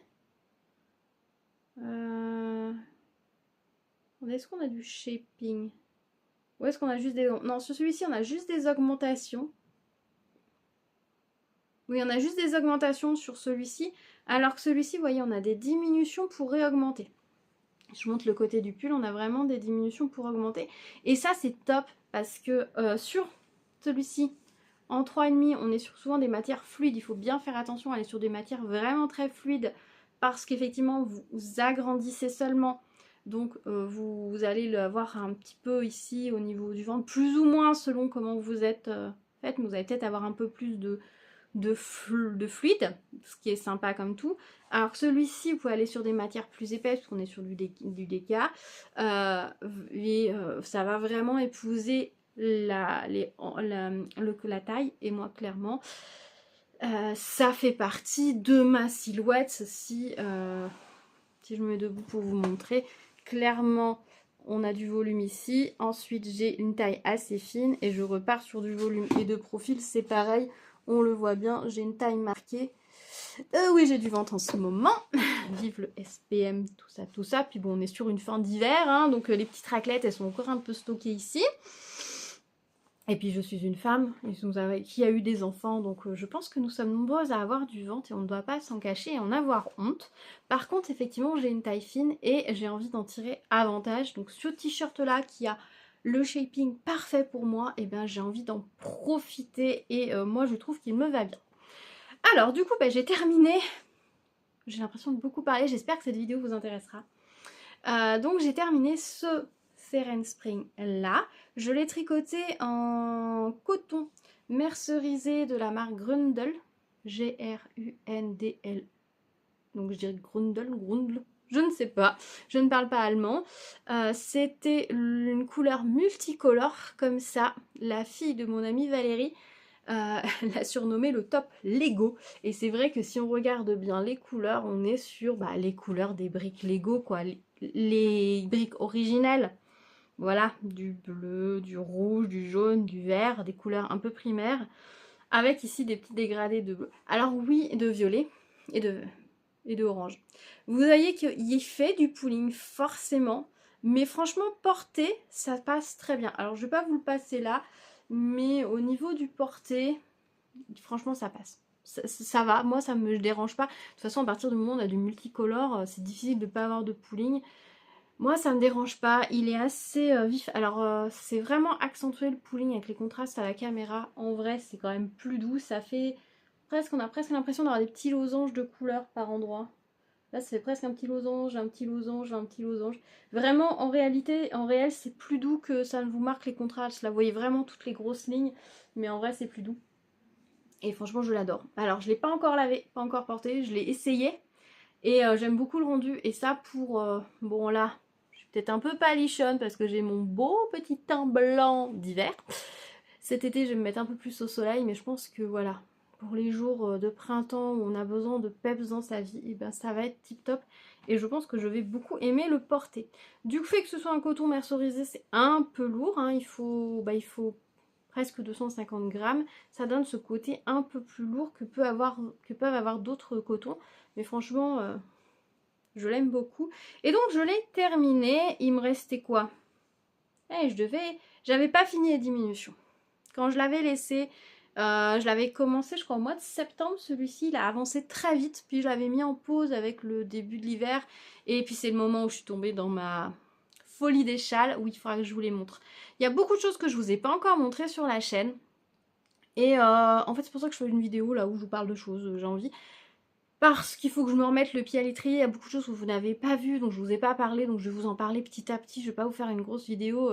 Est-ce qu'on a du shaping? Ou est-ce qu'on a juste des... Non, sur celui-ci, on a juste des augmentations. Oui, on a juste des augmentations sur celui-ci, alors que celui-ci, vous voyez, on a des diminutions pour réaugmenter. Je montre le côté du pull, on a vraiment des diminutions pour augmenter. Et ça, c'est top parce que sur celui-ci, en 3,5, on est sur souvent des matières fluides. Il faut bien faire attention à aller sur des matières vraiment très fluides parce qu'effectivement, vous agrandissez seulement. Donc, vous allez l'avoir un petit peu ici au niveau du ventre, plus ou moins selon comment vous êtes faite. Mais vous allez peut-être avoir un peu plus de fluide, ce qui est sympa comme tout. Alors celui-ci, vous pouvez aller sur des matières plus épaisses, parce qu'on est sur du déca, et ça va vraiment épouser la taille, et moi clairement, ça fait partie de ma silhouette. Si je me mets debout pour vous montrer, clairement, On a du volume ici. Ensuite, j'ai une taille assez fine et je repars sur du volume. Et de profil, c'est pareil. On le voit bien, j'ai une taille marquée. Oui, j'ai du ventre en ce moment. Vive le SPM, tout ça, tout ça. Puis bon, on est sur une fin d'hiver, hein, donc les petites raclettes, elles sont encore un peu stockées ici. Et puis je suis une femme qui a eu des enfants, donc je pense que nous sommes nombreuses à avoir du ventre et on ne doit pas s'en cacher et en avoir honte. Par contre, effectivement, j'ai une taille fine et j'ai envie d'en tirer avantage. Donc ce t-shirt là qui a le shaping parfait pour moi, et ben j'ai envie d'en profiter et moi je trouve qu'il me va bien. Alors du coup, j'ai terminé. J'ai l'impression de beaucoup parler, j'espère que cette vidéo vous intéressera. Donc j'ai terminé ce Seren Spring là. Je l'ai tricoté en coton mercerisé de la marque Grundl. G-R-U-N-D-L. Donc je dirais Grundl, je ne sais pas, je ne parle pas allemand. C'était une couleur multicolore comme ça. La fille de mon amie Valérie l'a surnommé le top Lego. Et c'est vrai que si on regarde bien les couleurs, on est sur les couleurs des briques Lego, quoi. Les briques originelles. Voilà, du bleu, du rouge, du jaune, du vert, des couleurs un peu primaires. Avec ici des petits dégradés de bleu. Alors oui, de violet et de orange. Vous voyez qu'il fait du pooling forcément. Mais franchement, porté, ça passe très bien. Alors je ne vais pas vous le passer là. Mais au niveau du porté, franchement ça passe. Ça va, moi ça me dérange pas. De toute façon, à partir du moment où on a du multicolore, c'est difficile de ne pas avoir de pooling. Moi ça me dérange pas, il est assez vif. Alors c'est vraiment accentué le pooling avec les contrastes à la caméra. En vrai c'est quand même plus doux, ça fait presque, on a presque l'impression d'avoir des petits losanges de couleurs par endroit. Là, c'est presque un petit losange, un petit losange, un petit losange. Vraiment, en réalité, en réel, c'est plus doux que ça ne vous marque les contrastes. Là, vous voyez vraiment toutes les grosses lignes, mais en vrai, c'est plus doux. Et franchement, je l'adore. Alors, je ne l'ai pas encore lavé, pas encore porté, je l'ai essayé. Et j'aime beaucoup le rendu. Et ça, pour... bon, là, je suis peut-être un peu palichonne parce que j'ai mon beau petit teint blanc d'hiver. Cet été, je vais me mettre un peu plus au soleil, mais je pense que, voilà, pour les jours de printemps où on a besoin de peps dans sa vie, et ben ça va être tip top et je pense que je vais beaucoup aimer le porter. Du fait que ce soit un coton mercerisé, c'est un peu lourd, hein, il faut presque 250 grammes, ça donne ce côté un peu plus lourd que peuvent avoir d'autres cotons, mais franchement, je l'aime beaucoup. Et donc je l'ai terminé, il me restait quoi? J'avais pas fini les diminutions. Quand je l'avais laissé, je l'avais commencé je crois au mois de septembre, celui-ci il a avancé très vite, puis je l'avais mis en pause avec le début de l'hiver, et puis c'est le moment où je suis tombée dans ma folie des châles, où il faudra que je vous les montre. Il y a beaucoup de choses que je vous ai pas encore montrées sur la chaîne, et en fait c'est pour ça que je fais une vidéo là où je vous parle de choses, j'ai envie. Parce qu'il faut que je me remette le pied à l'étrier, il y a beaucoup de choses que vous n'avez pas vues, donc je vous ai pas parlé, donc je vais vous en parler petit à petit, je vais pas vous faire une grosse vidéo.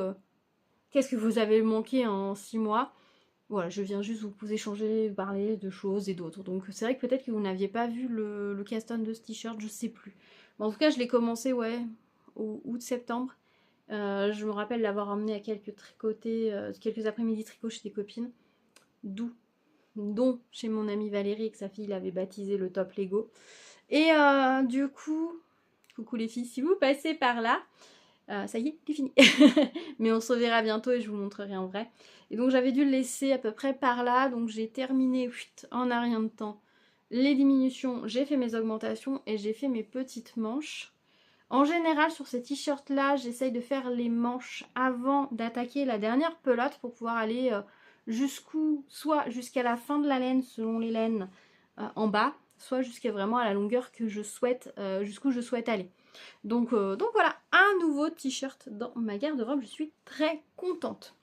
Qu'est-ce que vous avez manqué en 6 mois? Voilà, je viens juste vous échanger, parler de choses et d'autres. Donc c'est vrai que peut-être que vous n'aviez pas vu le cast-on de ce t-shirt, je sais plus. Mais en tout cas, je l'ai commencé, ouais, au août-septembre. Je me rappelle l'avoir emmené à quelques tricotés, quelques après-midi tricot chez des copines. Dont chez mon amie Valérie, que sa fille l'avait baptisé le top Lego. Et du coup, coucou les filles, si vous passez par là, ça y est, c'est fini. Mais on se reverra bientôt et je vous montrerai en vrai. Et donc j'avais dû le laisser à peu près par là. Donc j'ai terminé en un rien de temps les diminutions. J'ai fait mes augmentations et j'ai fait mes petites manches. En général sur ces t-shirts là, j'essaye de faire les manches avant d'attaquer la dernière pelote pour pouvoir aller soit jusqu'à la fin de la laine selon les laines en bas, soit jusqu'à vraiment à la longueur que je souhaite, jusqu'où je souhaite aller. Donc voilà, un nouveau t-shirt dans ma garde-robe, je suis très contente.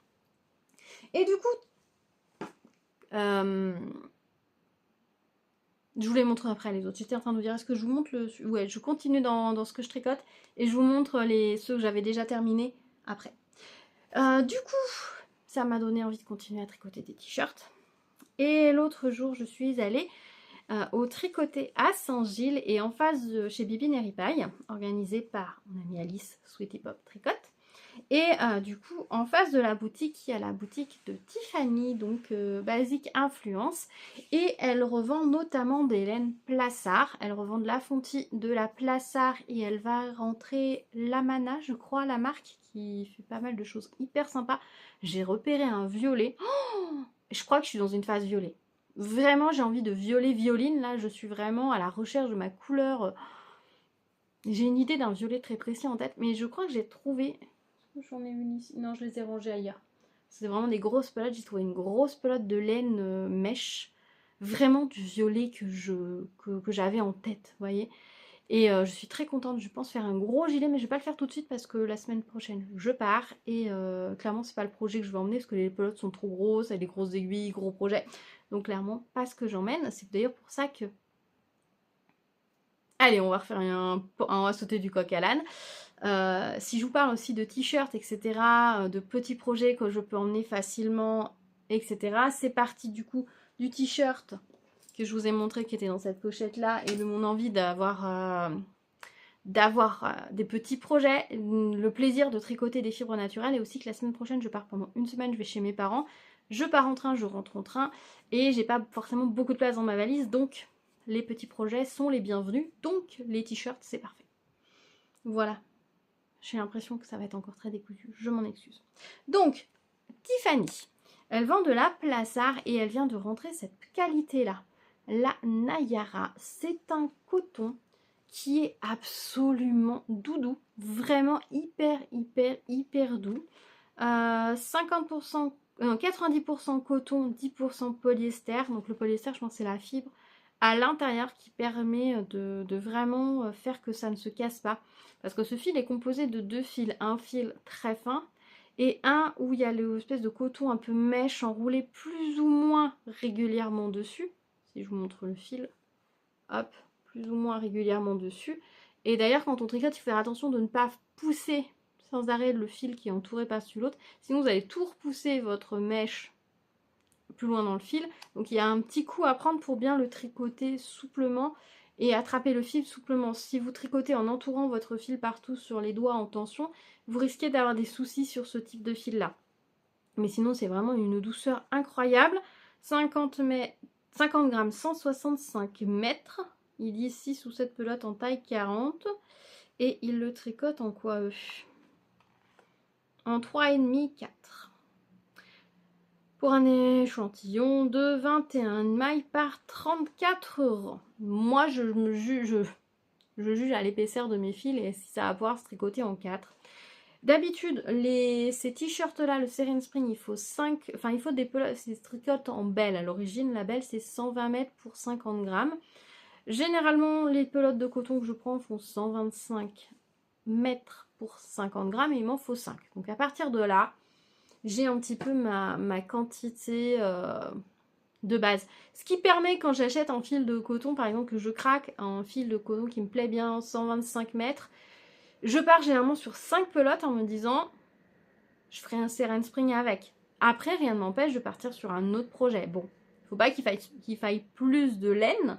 Et du coup, je vous les montre après les autres. J'étais en train de vous dire, est-ce que je vous montre le... Ouais, je continue dans ce que je tricote et je vous montre ceux que j'avais déjà terminés après. Du coup, ça m'a donné envie de continuer à tricoter des t-shirts. Et l'autre jour, je suis allée au tricoté à Saint-Gilles et en face de chez Bibine et Ripaille, organisé par mon amie Alice Sweetie Pop Tricote. Et du coup, en face de la boutique, il y a la boutique de Tiffany, donc Basique Influence. Et elle revend notamment des laines Plassard. Elle revend de la Fonty, de la Plassard et elle va rentrer Lamana, je crois, la marque qui fait pas mal de choses hyper sympas. J'ai repéré un violet. Oh, je crois que je suis dans une phase violet. Vraiment, j'ai envie de violet violine. Là, je suis vraiment à la recherche de ma couleur. J'ai une idée d'un violet très précis en tête, mais je crois que j'ai trouvé... J'en ai une ici. Non, je les ai rangées ailleurs. C'est vraiment des grosses pelotes. J'ai trouvé une grosse pelote de laine mèche. Vraiment du violet que j'avais en tête, vous voyez. Et je suis très contente. Je pense faire un gros gilet, mais je vais pas le faire tout de suite parce que la semaine prochaine, je pars. Et clairement, c'est pas le projet que je vais emmener parce que les pelotes sont trop grosses, avec des grosses aiguilles, gros projet. Donc clairement, pas ce que j'emmène. C'est d'ailleurs pour ça que... Allez, on va refaire on va sauter du coq à l'âne. Si je vous parle aussi de t-shirts, etc., de petits projets que je peux emmener facilement, etc., c'est parti du coup du t-shirt que je vous ai montré qui était dans cette pochette là et de mon envie d'avoir des petits projets, le plaisir de tricoter des fibres naturelles et aussi que la semaine prochaine je pars pendant une semaine, je vais chez mes parents, je pars en train, je rentre en train et j'ai pas forcément beaucoup de place dans ma valise, donc les petits projets sont les bienvenus, donc les t-shirts c'est parfait. Voilà, j'ai l'impression que ça va être encore très décousu, je m'en excuse. Donc, Tiffany, elle vend de la Plassard et elle vient de rentrer cette qualité-là. La Nayara, c'est un coton qui est absolument doudou, vraiment hyper doux. 50%, 90% coton, 10% polyester. Donc le polyester, je pense que c'est la fibre à l'intérieur qui permet de vraiment faire que ça ne se casse pas. Parce que ce fil est composé de deux fils, un fil très fin et un où il y a l'espèce de coton un peu mèche enroulé plus ou moins régulièrement dessus. Si je vous montre le fil, hop, plus ou moins régulièrement dessus. Et d'ailleurs, quand on tricote, il faut faire attention de ne pas pousser sans arrêt le fil qui est entouré par-dessus l'autre. Sinon, vous allez tout repousser votre mèche plus loin dans le fil. Donc, il y a un petit coup à prendre pour bien le tricoter souplement et attraper le fil souplement. Si vous tricotez en entourant votre fil partout sur les doigts en tension, vous risquez d'avoir des soucis sur ce type de fil-là. Mais sinon, c'est vraiment une douceur incroyable. 50 grammes, 165 mètres. Il dit 6 ou 7 pelotes en taille 40. Et il le tricote en quoi eux? En 3,5, 4. Pour un échantillon de 21 mailles par 34 rangs. Moi, je juge à l'épaisseur de mes fils et si ça va pouvoir se tricoter en 4. D'habitude, ces t-shirts-là, le Serene Spring, il faut 5... Enfin, il faut des pelotes, c'est tricote en belle. À l'origine, la belle, c'est 120 mètres pour 50 grammes. Généralement, les pelotes de coton que je prends font 125 mètres pour 50 grammes et il m'en faut 5. Donc, à partir de là, j'ai un petit peu ma quantité de base. Ce qui permet, quand j'achète un fil de coton, par exemple, que je craque un fil de coton qui me plaît bien, 125 mètres, je pars généralement sur 5 pelotes en me disant je ferai un Serene Spring avec. Après, rien ne m'empêche de partir sur un autre projet. Bon, il ne faut pas qu'il faille plus de laine,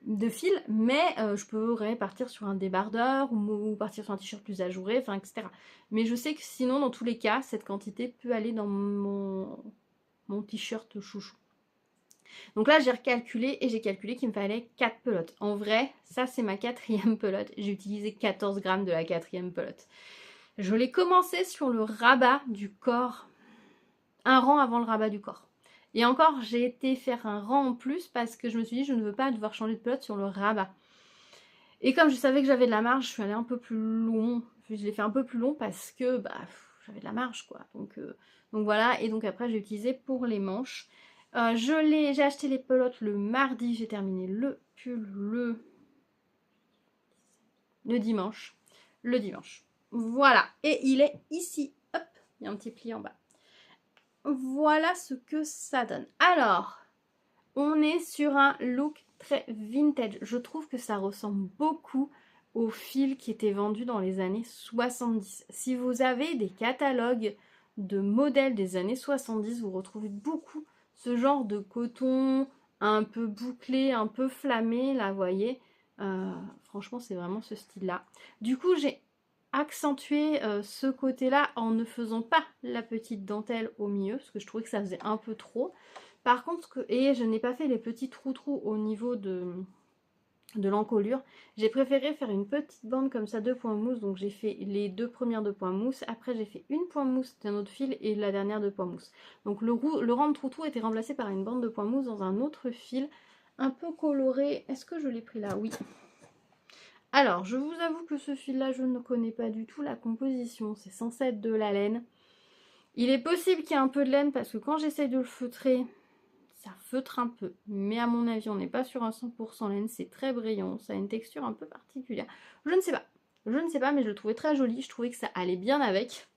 de fil, mais je pourrais partir sur un débardeur ou partir sur un t-shirt plus ajouré, enfin, etc. Mais je sais que sinon, dans tous les cas, cette quantité peut aller dans mon t-shirt chouchou. Donc là, j'ai recalculé et j'ai calculé qu'il me fallait 4 pelotes. En vrai, ça, c'est ma 4e pelote. J'ai utilisé 14 grammes de la 4e pelote. Je l'ai commencé sur le rabat du corps, un rang avant le rabat du corps. Et encore, j'ai été faire un rang en plus parce que je me suis dit, je ne veux pas devoir changer de pelote sur le rabat. Et comme je savais que j'avais de la marge, je suis allée un peu plus long. Je l'ai fait un peu plus long parce que j'avais de la marge, quoi. Donc voilà, et donc après, j'ai utilisé pour les manches. J'ai acheté les pelotes le mardi, j'ai terminé le pull le dimanche. Voilà, et il est ici. Hop, il y a un petit pli en bas. Voilà ce que ça donne. Alors, on est sur un look très vintage. Je trouve que ça ressemble beaucoup aux fils qui étaient vendus dans les années 70. Si vous avez des catalogues de modèles des années 70, vous retrouvez beaucoup ce genre de coton un peu bouclé, un peu flammé, là, vous voyez. Franchement, c'est vraiment ce style-là. Du coup, j'ai accentué ce côté-là en ne faisant pas la petite dentelle au milieu, parce que je trouvais que ça faisait un peu trop. Par contre, et je n'ai pas fait les petits trous au niveau de de l'encolure. J'ai préféré faire une petite bande comme ça, 2 points mousse. Donc j'ai fait les 2 premières 2 points mousse. Après j'ai fait une point mousse d'un autre fil et la dernière 2 points mousse. Donc le rang de troutou était remplacé par une bande de points mousse dans un autre fil un peu coloré. Est-ce que je l'ai pris là? Oui. Alors je vous avoue que ce fil là je ne connais pas du tout la composition. C'est censé être de la laine. Il est possible qu'il y ait un peu de laine parce que quand j'essaye de le feutrer, ça feutre un peu, mais à mon avis on n'est pas sur un 100% laine, c'est très brillant, ça a une texture un peu particulière. Je ne sais pas, mais je le trouvais très joli, je trouvais que ça allait bien avec.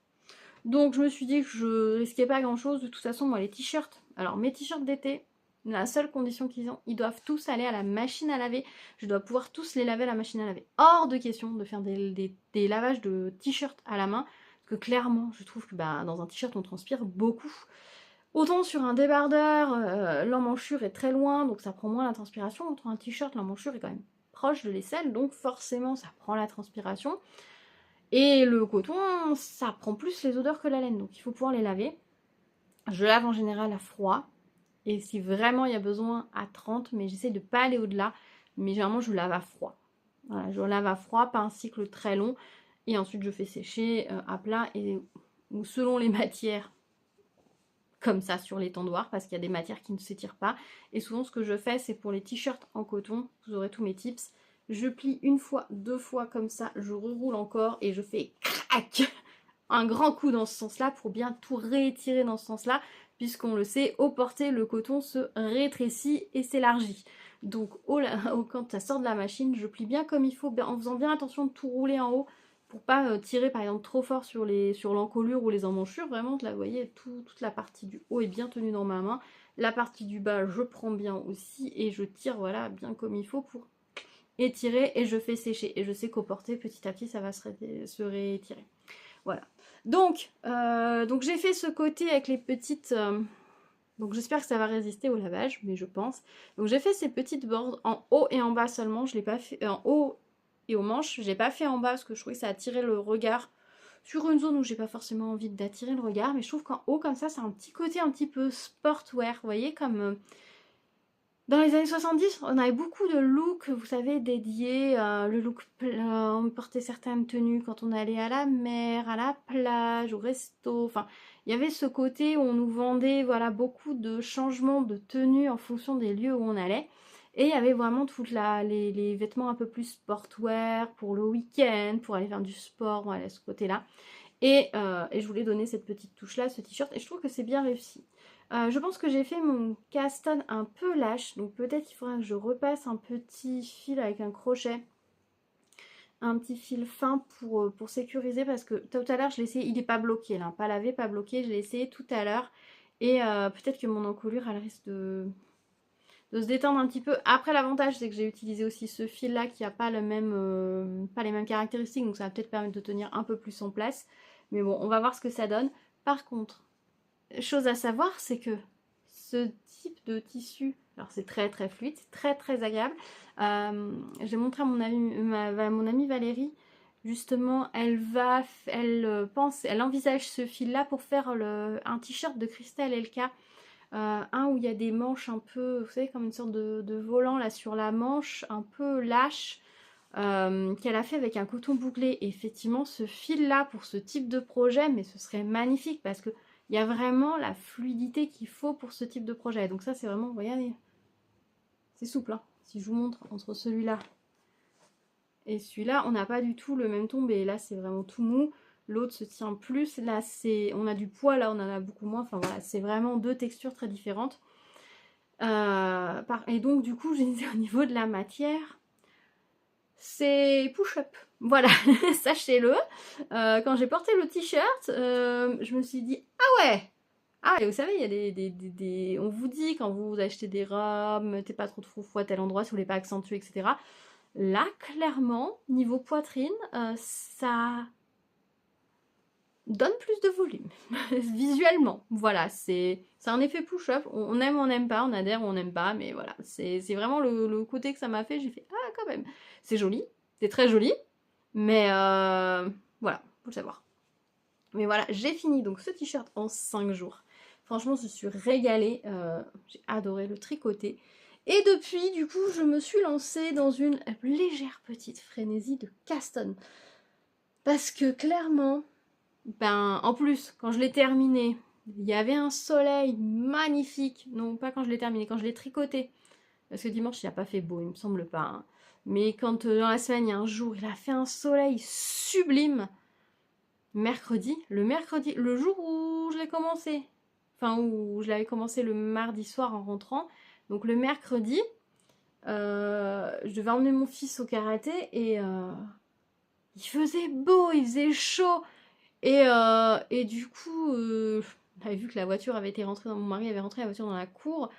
Donc je me suis dit que je risquais pas grand chose, de toute façon moi les t-shirts, alors mes t-shirts d'été, la seule condition qu'ils ont, ils doivent tous aller à la machine à laver, je dois pouvoir tous les laver à la machine à laver. Hors de question de faire des lavages de t-shirts à la main, parce que clairement je trouve que dans un t-shirt on transpire beaucoup. Autant sur un débardeur, l'emmanchure est très loin, donc ça prend moins la transpiration. Autant un t-shirt, l'emmanchure est quand même proche de l'aisselle, donc forcément ça prend la transpiration. Et le coton, ça prend plus les odeurs que la laine, donc il faut pouvoir les laver. Je lave en général à froid, et si vraiment il y a besoin à 30, mais j'essaie de ne pas aller au-delà, mais généralement je lave à froid. Voilà, je lave à froid, pas un cycle très long, et ensuite je fais sécher à plat, ou selon les matières, comme ça sur l'étendoir parce qu'il y a des matières qui ne s'étirent pas. Et souvent ce que je fais c'est pour les t-shirts en coton, vous aurez tous mes tips, je plie une fois, 2 fois comme ça, je reroule encore et je fais crac un grand coup dans ce sens là pour bien tout réétirer dans ce sens là, puisqu'on le sait, au porté le coton se rétrécit et s'élargit. Donc quand ça sort de la machine, je plie bien comme il faut, en faisant bien attention de tout rouler en haut pour pas tirer par exemple trop fort sur l'encolure ou les emmanchures. Vraiment, là vous voyez, toute la partie du haut est bien tenue dans ma main. La partie du bas, je prends bien aussi et je tire voilà bien comme il faut pour étirer et je fais sécher. Et je sais qu'au porté, petit à petit, ça va se réétirer. Voilà. Donc j'ai fait ce côté avec les petites... donc j'espère que ça va résister au lavage, mais je pense. Donc j'ai fait ces petites bordes en haut et en bas seulement. Je l'ai pas fait en haut et aux manches. Je l'ai pas fait en bas parce que je trouvais que ça attirait le regard sur une zone où j'ai pas forcément envie d'attirer le regard. Mais je trouve qu'en haut comme ça, c'est un petit côté un petit peu sportwear. Vous voyez, comme... dans les années 70, on avait beaucoup de looks, vous savez, dédiés. Le look, on portait certaines tenues quand on allait à la mer, à la plage, au resto. Enfin, il y avait ce côté où on nous vendait voilà, beaucoup de changements de tenue en fonction des lieux où on allait. Et il y avait vraiment les vêtements un peu plus sportwear pour le week-end, pour aller faire du sport, voilà, ce côté-là. Et je voulais donner cette petite touche-là, ce t-shirt, et je trouve que c'est bien réussi. Je pense que j'ai fait mon castan un peu lâche, donc peut-être qu'il faudra que je repasse un petit fil avec un crochet, un petit fil fin pour sécuriser, parce que tout à l'heure je l'ai essayé, il n'est pas bloqué là, pas lavé, pas bloqué, je l'ai essayé tout à l'heure, et peut-être que mon encolure elle risque de se détendre un petit peu. Après l'avantage c'est que j'ai utilisé aussi ce fil là qui n'a pas pas les mêmes caractéristiques, donc ça va peut-être permettre de tenir un peu plus en place, mais bon on va voir ce que ça donne. Par contre, chose à savoir, c'est que ce type de tissu, alors c'est très très fluide, c'est très très agréable. J'ai montré à mon amie Valérie, justement, elle envisage ce fil-là pour faire un t-shirt de Christelle Elka, un où il y a des manches un peu, vous savez, comme une sorte de volant là sur la manche, un peu lâche. Qu'elle a fait avec un coton bouclé. Et effectivement, ce fil-là pour ce type de projet, mais ce serait magnifique parce que il y a vraiment la fluidité qu'il faut pour ce type de projet. Donc ça, c'est vraiment, regardez, c'est souple. Hein. Si je vous montre entre celui-là et celui-là, on n'a pas du tout le même tombé. Là, c'est vraiment tout mou. L'autre se tient plus. Là, on a du poids. Là, on en a beaucoup moins. Enfin voilà, c'est vraiment deux textures très différentes. Et donc, du coup, j'ai dit au niveau de la matière, c'est push-up. Voilà, sachez-le. Quand j'ai porté le t-shirt, je me suis dit, ah ouais. Ah, et vous savez, il y a on vous dit quand vous achetez des robes, mettez pas trop de froufrou à tel endroit si vous voulez pas accentuer, etc. Là, clairement, niveau poitrine, ça donne plus de volume, visuellement. Voilà, c'est un effet push-up. On aime, on n'aime pas, on adhère, on n'aime pas, mais voilà, c'est vraiment le côté que ça m'a fait. J'ai fait, ah, quand même, c'est joli, c'est très joli, mais voilà, faut le savoir. Mais voilà, j'ai fini donc ce t-shirt en 5 jours. Franchement, je suis régalée. J'ai adoré le tricoter. Et depuis, du coup, je me suis lancée dans une légère petite frénésie de Caston. Parce que clairement, ben, en plus, quand je l'ai terminé, il y avait un soleil magnifique. Non, pas quand je l'ai terminé, quand je l'ai tricoté. Parce que dimanche, il n'a pas fait beau, il me semble pas. Hein. Mais quand dans la semaine, il y a un jour, il a fait un soleil sublime. Mercredi, le jour où je l'ai commencé. Enfin, où je l'avais commencé le mardi soir en rentrant. Donc le mercredi, je devais emmener mon fils au karaté et il faisait beau, il faisait chaud. Et du coup, on avait vu que la voiture avait été rentrée, mon mari avait rentré la voiture dans la cour.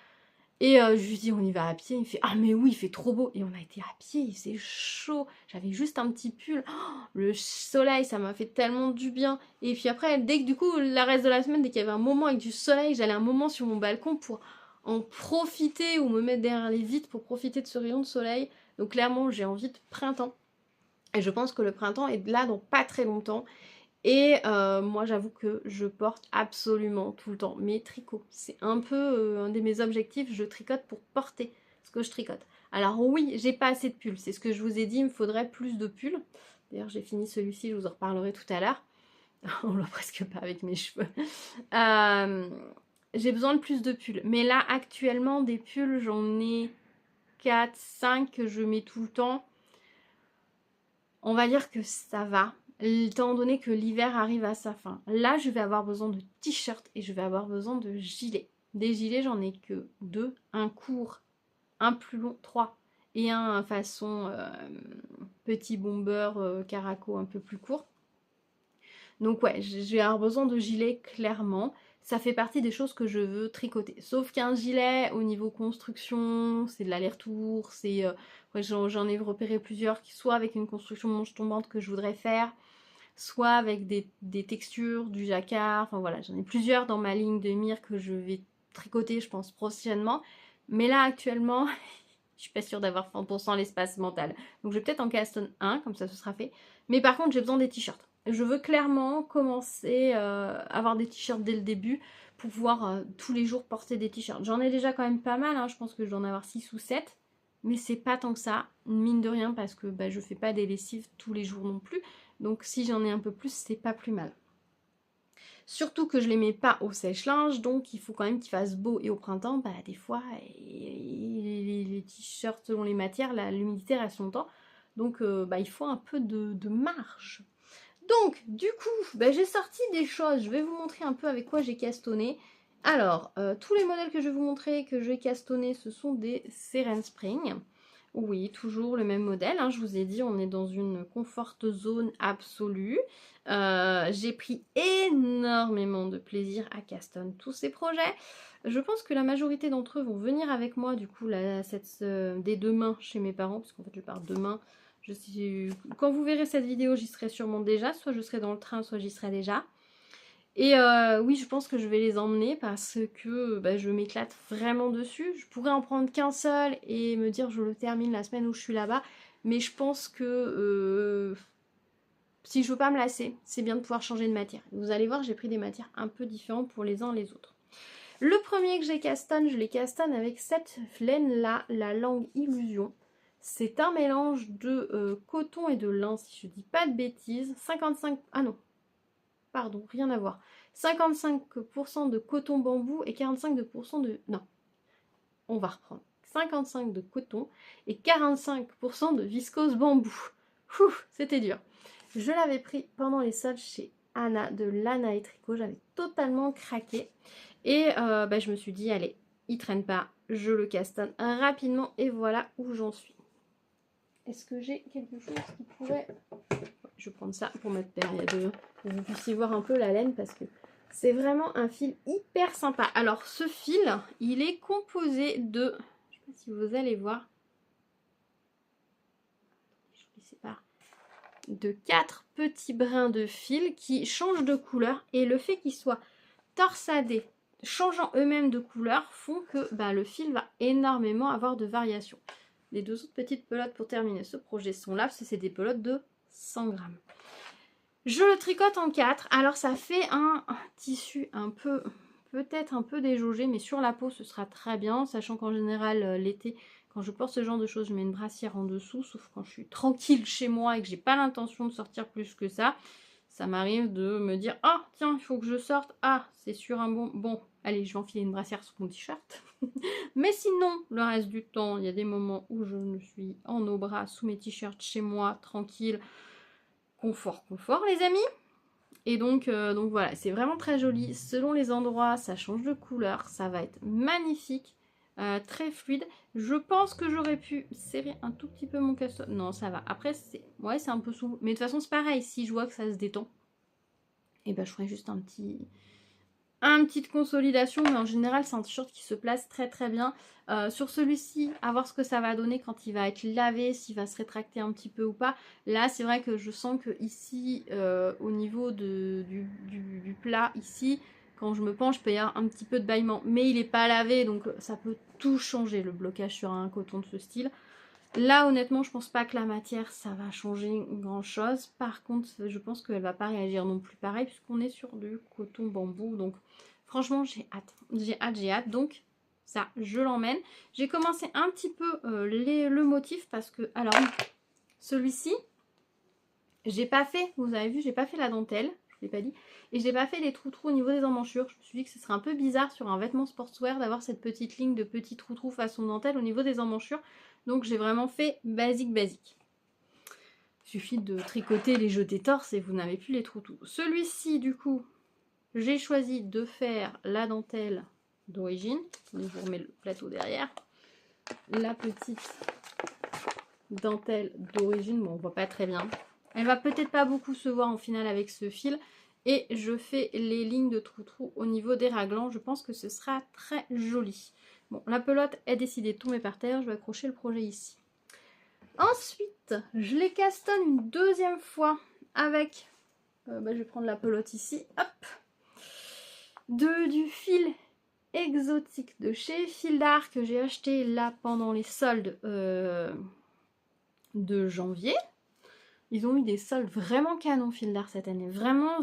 Et je lui dis, on y va à pied. Il me fait, ah mais oui, il fait trop beau. Et on a été à pied, il faisait chaud. J'avais juste un petit pull. Oh, le soleil, ça m'a fait tellement du bien. Et puis après, dès que du coup, la reste de la semaine, dès qu'il y avait un moment avec du soleil, j'allais un moment sur mon balcon pour en profiter ou me mettre derrière les vitres pour profiter de ce rayon de soleil. Donc clairement, j'ai envie de printemps. Et je pense que le printemps est là dans pas très longtemps. Et moi j'avoue que je porte absolument tout le temps mes tricots. C'est un peu un de mes objectifs, je tricote pour porter ce que je tricote. Alors oui, j'ai pas assez de pulls, c'est ce que je vous ai dit, il me faudrait plus de pulls. D'ailleurs j'ai fini celui-ci, je vous en reparlerai tout à l'heure. On le voit presque pas avec mes cheveux. J'ai besoin de plus de pulls. Mais là actuellement des pulls j'en ai 4, 5 que je mets tout le temps. On va dire que ça va. Étant donné que l'hiver arrive à sa fin. Là, je vais avoir besoin de t-shirts et je vais avoir besoin de gilets. Des gilets, j'en ai que 2. Un court, un plus long, 3. Et un façon petit bomber caraco un peu plus court. Donc ouais, je vais avoir besoin de gilets clairement. Ça fait partie des choses que je veux tricoter. Sauf qu'un gilet au niveau construction, c'est de l'aller-retour, c'est... ouais, j'en ai repéré plusieurs, soit avec une construction manche tombante que je voudrais faire, soit avec des textures, du jacquard, enfin voilà, j'en ai plusieurs dans ma ligne de mire que je vais tricoter, je pense, prochainement. Mais là, actuellement, je suis pas sûre d'avoir 100% l'espace mental. Donc je vais peut-être en castonner un, comme ça ce sera fait. Mais par contre, j'ai besoin des t-shirts. Je veux clairement commencer à avoir des t-shirts dès le début pour pouvoir tous les jours porter des t-shirts. J'en ai déjà quand même pas mal, hein. Je pense que je dois en avoir 6 ou 7. Mais c'est pas tant que ça, mine de rien, parce que bah, je fais pas des lessives tous les jours non plus. Donc si j'en ai un peu plus, c'est pas plus mal. Surtout que je les mets pas au sèche-linge, donc il faut quand même qu'il fasse beau. Et au printemps, bah des fois, les t-shirts selon les matières, l'humidité reste longtemps. Donc bah, il faut un peu de marge. Donc du coup, bah, j'ai sorti des choses. Je vais vous montrer un peu avec quoi j'ai castonné. Alors, tous les modèles que je vais vous montrer que j'ai castonné, ce sont des Seren Spring. Oui, toujours le même modèle, hein, je vous ai dit, on est dans une comfort zone absolue. J'ai pris énormément de plaisir à castonner tous ces projets. Je pense que la majorité d'entre eux vont venir avec moi, du coup, dès demain chez mes parents, parce qu'en fait, je pars demain. Quand vous verrez cette vidéo, j'y serai sûrement déjà, soit je serai dans le train, soit j'y serai déjà. Et oui, je pense que je vais les emmener parce que bah, je m'éclate vraiment dessus. Je pourrais en prendre qu'un seul et me dire je le termine la semaine où je suis là-bas. Mais je pense que si je veux pas me lasser, c'est bien de pouvoir changer de matière. Vous allez voir, j'ai pris des matières un peu différentes pour les uns et les autres. Le premier que j'ai castonne, je les castonne avec cette laine-là, la Langue Illusion. C'est un mélange de coton et de lin, si je dis pas de bêtises. 55... Ah non, pardon, rien à voir. 55% de coton bambou et 45% de... Non, on va reprendre. 55% de coton et 45% de viscose bambou. C'était dur. Je l'avais pris pendant les soldes chez Anna de Lana et Tricot. J'avais totalement craqué. Et bah, je me suis dit, allez, il traîne pas. Je le castonne rapidement et voilà où j'en suis. Est-ce que j'ai quelque chose qui pourrait... Je vais prendre ça pour mettre derrière deux, pour que vous puissiez voir un peu la laine parce que c'est vraiment un fil hyper sympa. Alors ce fil, il est composé de, je sais pas si vous allez voir, je vous les sépare, de 4 petits brins de fil qui changent de couleur et le fait qu'ils soient torsadés, changeant eux-mêmes de couleur, font que bah, le fil va énormément avoir de variations. Les deux autres petites pelotes pour terminer ce projet sont là, parce que c'est des pelotes de 100 grammes. Je le tricote en 4. Alors ça fait un tissu un peu peut-être un peu déjaugé, mais sur la peau ce sera très bien, sachant qu'en général l'été, quand je porte ce genre de choses, je mets une brassière en dessous, sauf quand je suis tranquille chez moi et que j'ai pas l'intention de sortir plus que ça. Ça m'arrive de me dire, ah tiens, il faut que je sorte, ah c'est sur un bon, allez, je vais enfiler une brassière sous mon t-shirt. Mais sinon, le reste du temps, il y a des moments où je me suis en au bras, sous mes t-shirts, chez moi, tranquille, confort, les amis. Et donc voilà, c'est vraiment très joli. Selon les endroits, ça change de couleur, ça va être magnifique, très fluide. Je pense que j'aurais pu serrer un tout petit peu mon casse. Non, ça va. Après, c'est un peu souple. Mais de toute façon, c'est pareil. Si je vois que ça se détend, et ben je ferai juste une petite consolidation. Mais en général, c'est un t-shirt qui se place très très bien. Sur celui-ci, à voir ce que ça va donner quand il va être lavé, s'il va se rétracter un petit peu ou pas. Là, c'est vrai que je sens que ici, au niveau du plat, ici, quand je me penche, il peut y avoir un petit peu de bâillement. Mais il n'est pas lavé, donc ça peut tout changer, le blocage sur un coton de ce style. Là, honnêtement, je pense pas que la matière, ça va changer grand-chose. Par contre, je pense qu'elle va pas réagir non plus pareil, puisqu'on est sur du coton bambou. Donc, franchement, j'ai hâte. J'ai hâte. Donc, ça, je l'emmène. J'ai commencé un petit peu le motif parce que, alors, celui-ci, j'ai pas fait, vous avez vu, j'ai pas fait la dentelle, je vous l'ai pas dit, et j'ai pas fait les trous au niveau des emmanchures. Je me suis dit que ce serait un peu bizarre sur un vêtement sportswear d'avoir cette petite ligne de petits trous façon dentelle au niveau des emmanchures. Donc j'ai vraiment fait basique. Il suffit de tricoter les jetés torse et vous n'avez plus les trous. Celui-ci, du coup, j'ai choisi de faire la dentelle d'origine. Je vous remets le plateau derrière. La petite dentelle d'origine, bon on voit pas très bien. Elle va peut-être pas beaucoup se voir en final avec ce fil. Et je fais les lignes de trou au niveau des raglans. Je pense que ce sera très joli. Bon, la pelote est décidée de tomber par terre. Je vais accrocher le projet ici. Ensuite, je les castonne une deuxième fois avec, je vais prendre la pelote ici, hop, du fil exotique de chez Fil d'Art que j'ai acheté là pendant les soldes de janvier. Ils ont eu des soldes vraiment canon Fil d'Art cette année, vraiment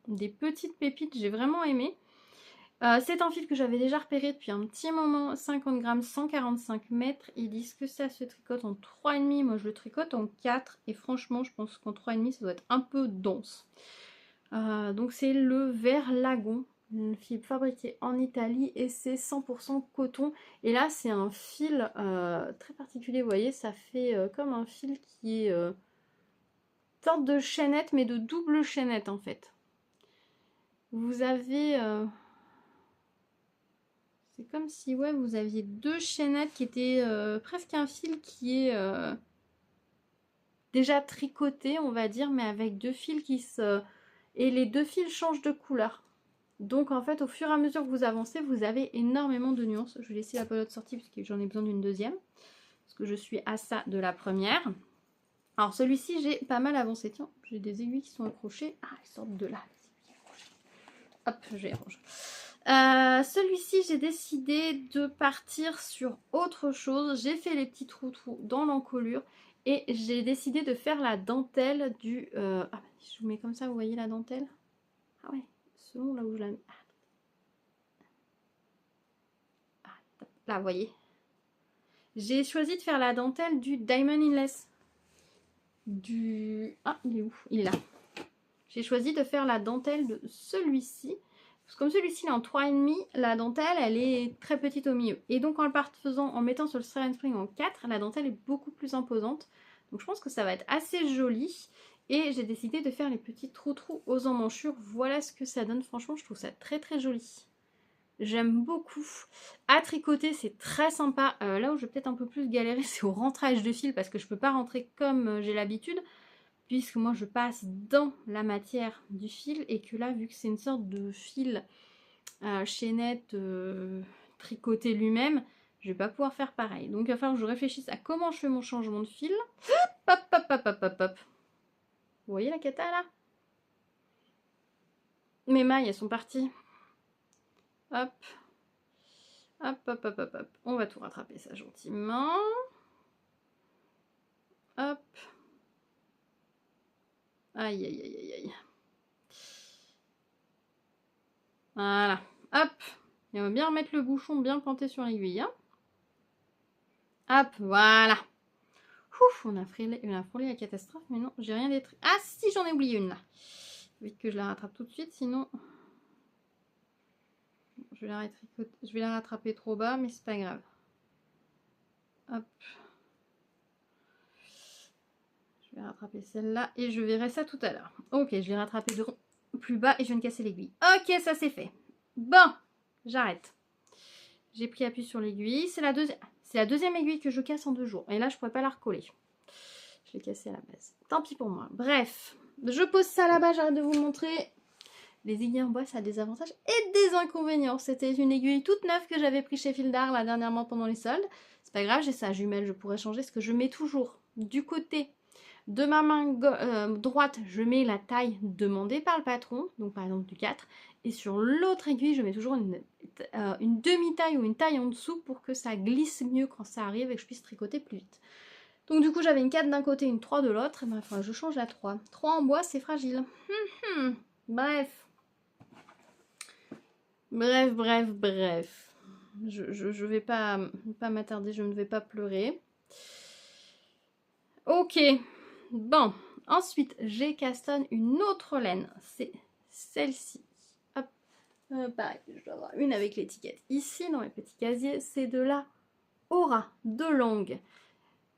des petites pépites, j'ai vraiment aimé. C'est un fil que j'avais déjà repéré depuis un petit moment, 50 grammes, 145 mètres. Ils disent que ça se tricote en 3,5. Moi, je le tricote en 4. Et franchement, je pense qu'en 3,5, ça doit être un peu dense. Donc, c'est le Vert Lagon, un fil fabriqué en Italie. Et c'est 100% coton. Et là, c'est un fil très particulier. Vous voyez, ça fait comme un fil qui est sorte de chaînette, mais de double chaînette, en fait. Vous avez... c'est comme si vous aviez deux chaînettes qui étaient presque un fil qui est déjà tricoté, on va dire, mais avec deux fils qui se... Et les deux fils changent de couleur. Donc en fait, au fur et à mesure que vous avancez, vous avez énormément de nuances. Je vais laisser la pelote sortie parce que j'en ai besoin d'une deuxième. Parce que je suis à ça de la première. Alors celui-ci, j'ai pas mal avancé. Tiens, j'ai des aiguilles qui sont accrochées. Ah, elles sortent de là. Hop, je les range. Celui-ci, j'ai décidé de partir sur autre chose. J'ai fait les petits trous dans l'encolure et j'ai décidé de faire la dentelle du... je vous mets comme ça, vous voyez la dentelle? Ah ouais, selon là où je la mets. Là, vous voyez. J'ai choisi de faire la dentelle du Diamond Inless. Ah, il est où? Il est là. J'ai choisi de faire la dentelle de celui-ci. Parce que comme celui-ci est en 3,5, la dentelle elle est très petite au milieu. Et donc en mettant sur le Stretch Spring en 4, la dentelle est beaucoup plus imposante. Donc je pense que ça va être assez joli. Et j'ai décidé de faire les petits trous aux emmanchures. Voilà ce que ça donne. Franchement, je trouve ça très très joli. J'aime beaucoup. À tricoter, c'est très sympa. Là où je vais peut-être un peu plus galérer, c'est au rentrage de fil parce que je ne peux pas rentrer comme j'ai l'habitude. Puisque moi je passe dans la matière du fil et que là vu que c'est une sorte de fil chaînette tricoté lui-même, je vais pas pouvoir faire pareil. Donc il va falloir que je réfléchisse à comment je fais mon changement de fil. Hop. Vous voyez la cata là? Mes mailles elles sont parties. Hop. Hop. On va tout rattraper ça gentiment. Hop. Aïe. Voilà. hop. Et on va bien remettre le bouchon bien planté sur l'aiguille. Hein. Hop, voilà. Ouf, on a frôlé la catastrophe, mais non, j'ai rien d'être. Ah si, j'en ai oublié une là. Vite que je la rattrape tout de suite, sinon... Je vais la rattraper trop bas, mais c'est pas grave. Hop. Je vais rattraper celle-là et je verrai ça tout à l'heure. Ok, je vais rattraper de plus bas et je viens de casser l'aiguille. Ok, ça c'est fait. Bon, j'arrête. J'ai pris appui sur l'aiguille. C'est la deuxième aiguille que je casse en 2 jours. Et là, je pourrais pas la recoller. Je l'ai cassée à la base. Tant pis pour moi. Bref, je pose ça là-bas, j'arrête de vous le montrer. Les aiguilles en bois, ça a des avantages et des inconvénients. C'était une aiguille toute neuve que j'avais pris chez Fildar là dernièrement pendant les soldes. C'est pas grave, j'ai sa jumelle, je pourrais changer. Ce que je mets toujours du côté de ma main droite, je mets la taille demandée par le patron, donc par exemple du 4. Et sur l'autre aiguille, je mets toujours une demi-taille ou une taille en dessous pour que ça glisse mieux quand ça arrive et que je puisse tricoter plus vite. Donc du coup, j'avais une 4 d'un côté, une 3 de l'autre. Et ben, enfin, je change la 3. 3 en bois, c'est fragile. Bref. Bref. Je vais pas m'attarder, je ne vais pas pleurer. Ok. Bon. Ensuite, j'ai castonne une autre laine. C'est celle-ci. Hop. Pareil, je dois avoir une avec l'étiquette. Ici, dans mes petits casiers, c'est de la Aura de longue.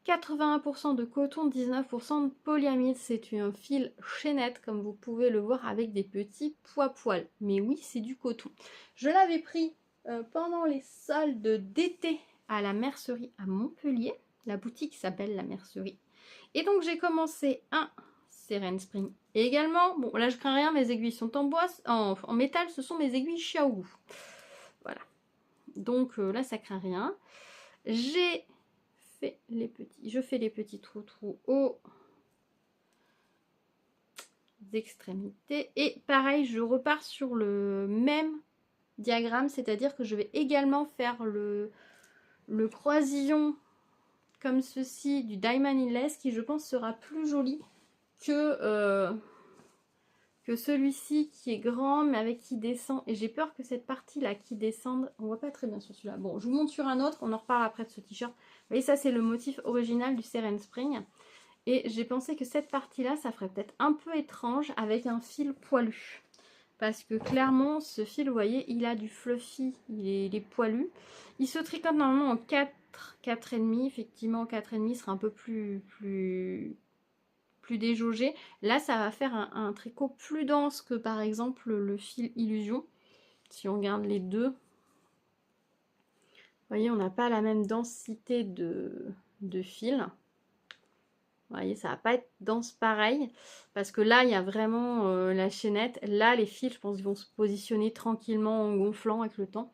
81% de coton, 19% de polyamide. C'est un fil chaînette, comme vous pouvez le voir, avec des petits poils. Mais oui, c'est du coton. Je l'avais pris pendant les soldes d'été à la mercerie à Montpellier. La boutique s'appelle la mercerie. Et donc, j'ai commencé un Seren Spring également. Bon, là, je crains rien, mes aiguilles sont en bois, en métal, ce sont mes aiguilles Xiaogu. Voilà. Donc, là, ça craint rien. Je fais les petits trous aux extrémités. Et pareil, je repars sur le même diagramme, c'est-à-dire que je vais également faire le croisillon comme ceci du Diamond Inless qui je pense sera plus joli que celui-ci qui est grand mais avec qui descend. Et j'ai peur que cette partie là qui descende, on voit pas très bien sur celui-là. Bon, je vous montre sur un autre, on en reparle après de ce t-shirt. Vous voyez, ça c'est le motif original du Seren Spring. Et j'ai pensé que cette partie-là, ça ferait peut-être un peu étrange avec un fil poilu. Parce que clairement, ce fil, vous voyez, il a du fluffy, il est poilu. Il se tricote normalement en 4,5. Effectivement, 4,5 sera un peu plus déjaugé. Là, ça va faire un tricot plus dense que par exemple le fil Illusion. Si on regarde les deux, vous voyez, on n'a pas la même densité de fil. Vous voyez, ça va pas être dense pareil, parce que là, il y a vraiment la chaînette. Là, les fils, je pense qu'ils vont se positionner tranquillement en gonflant avec le temps.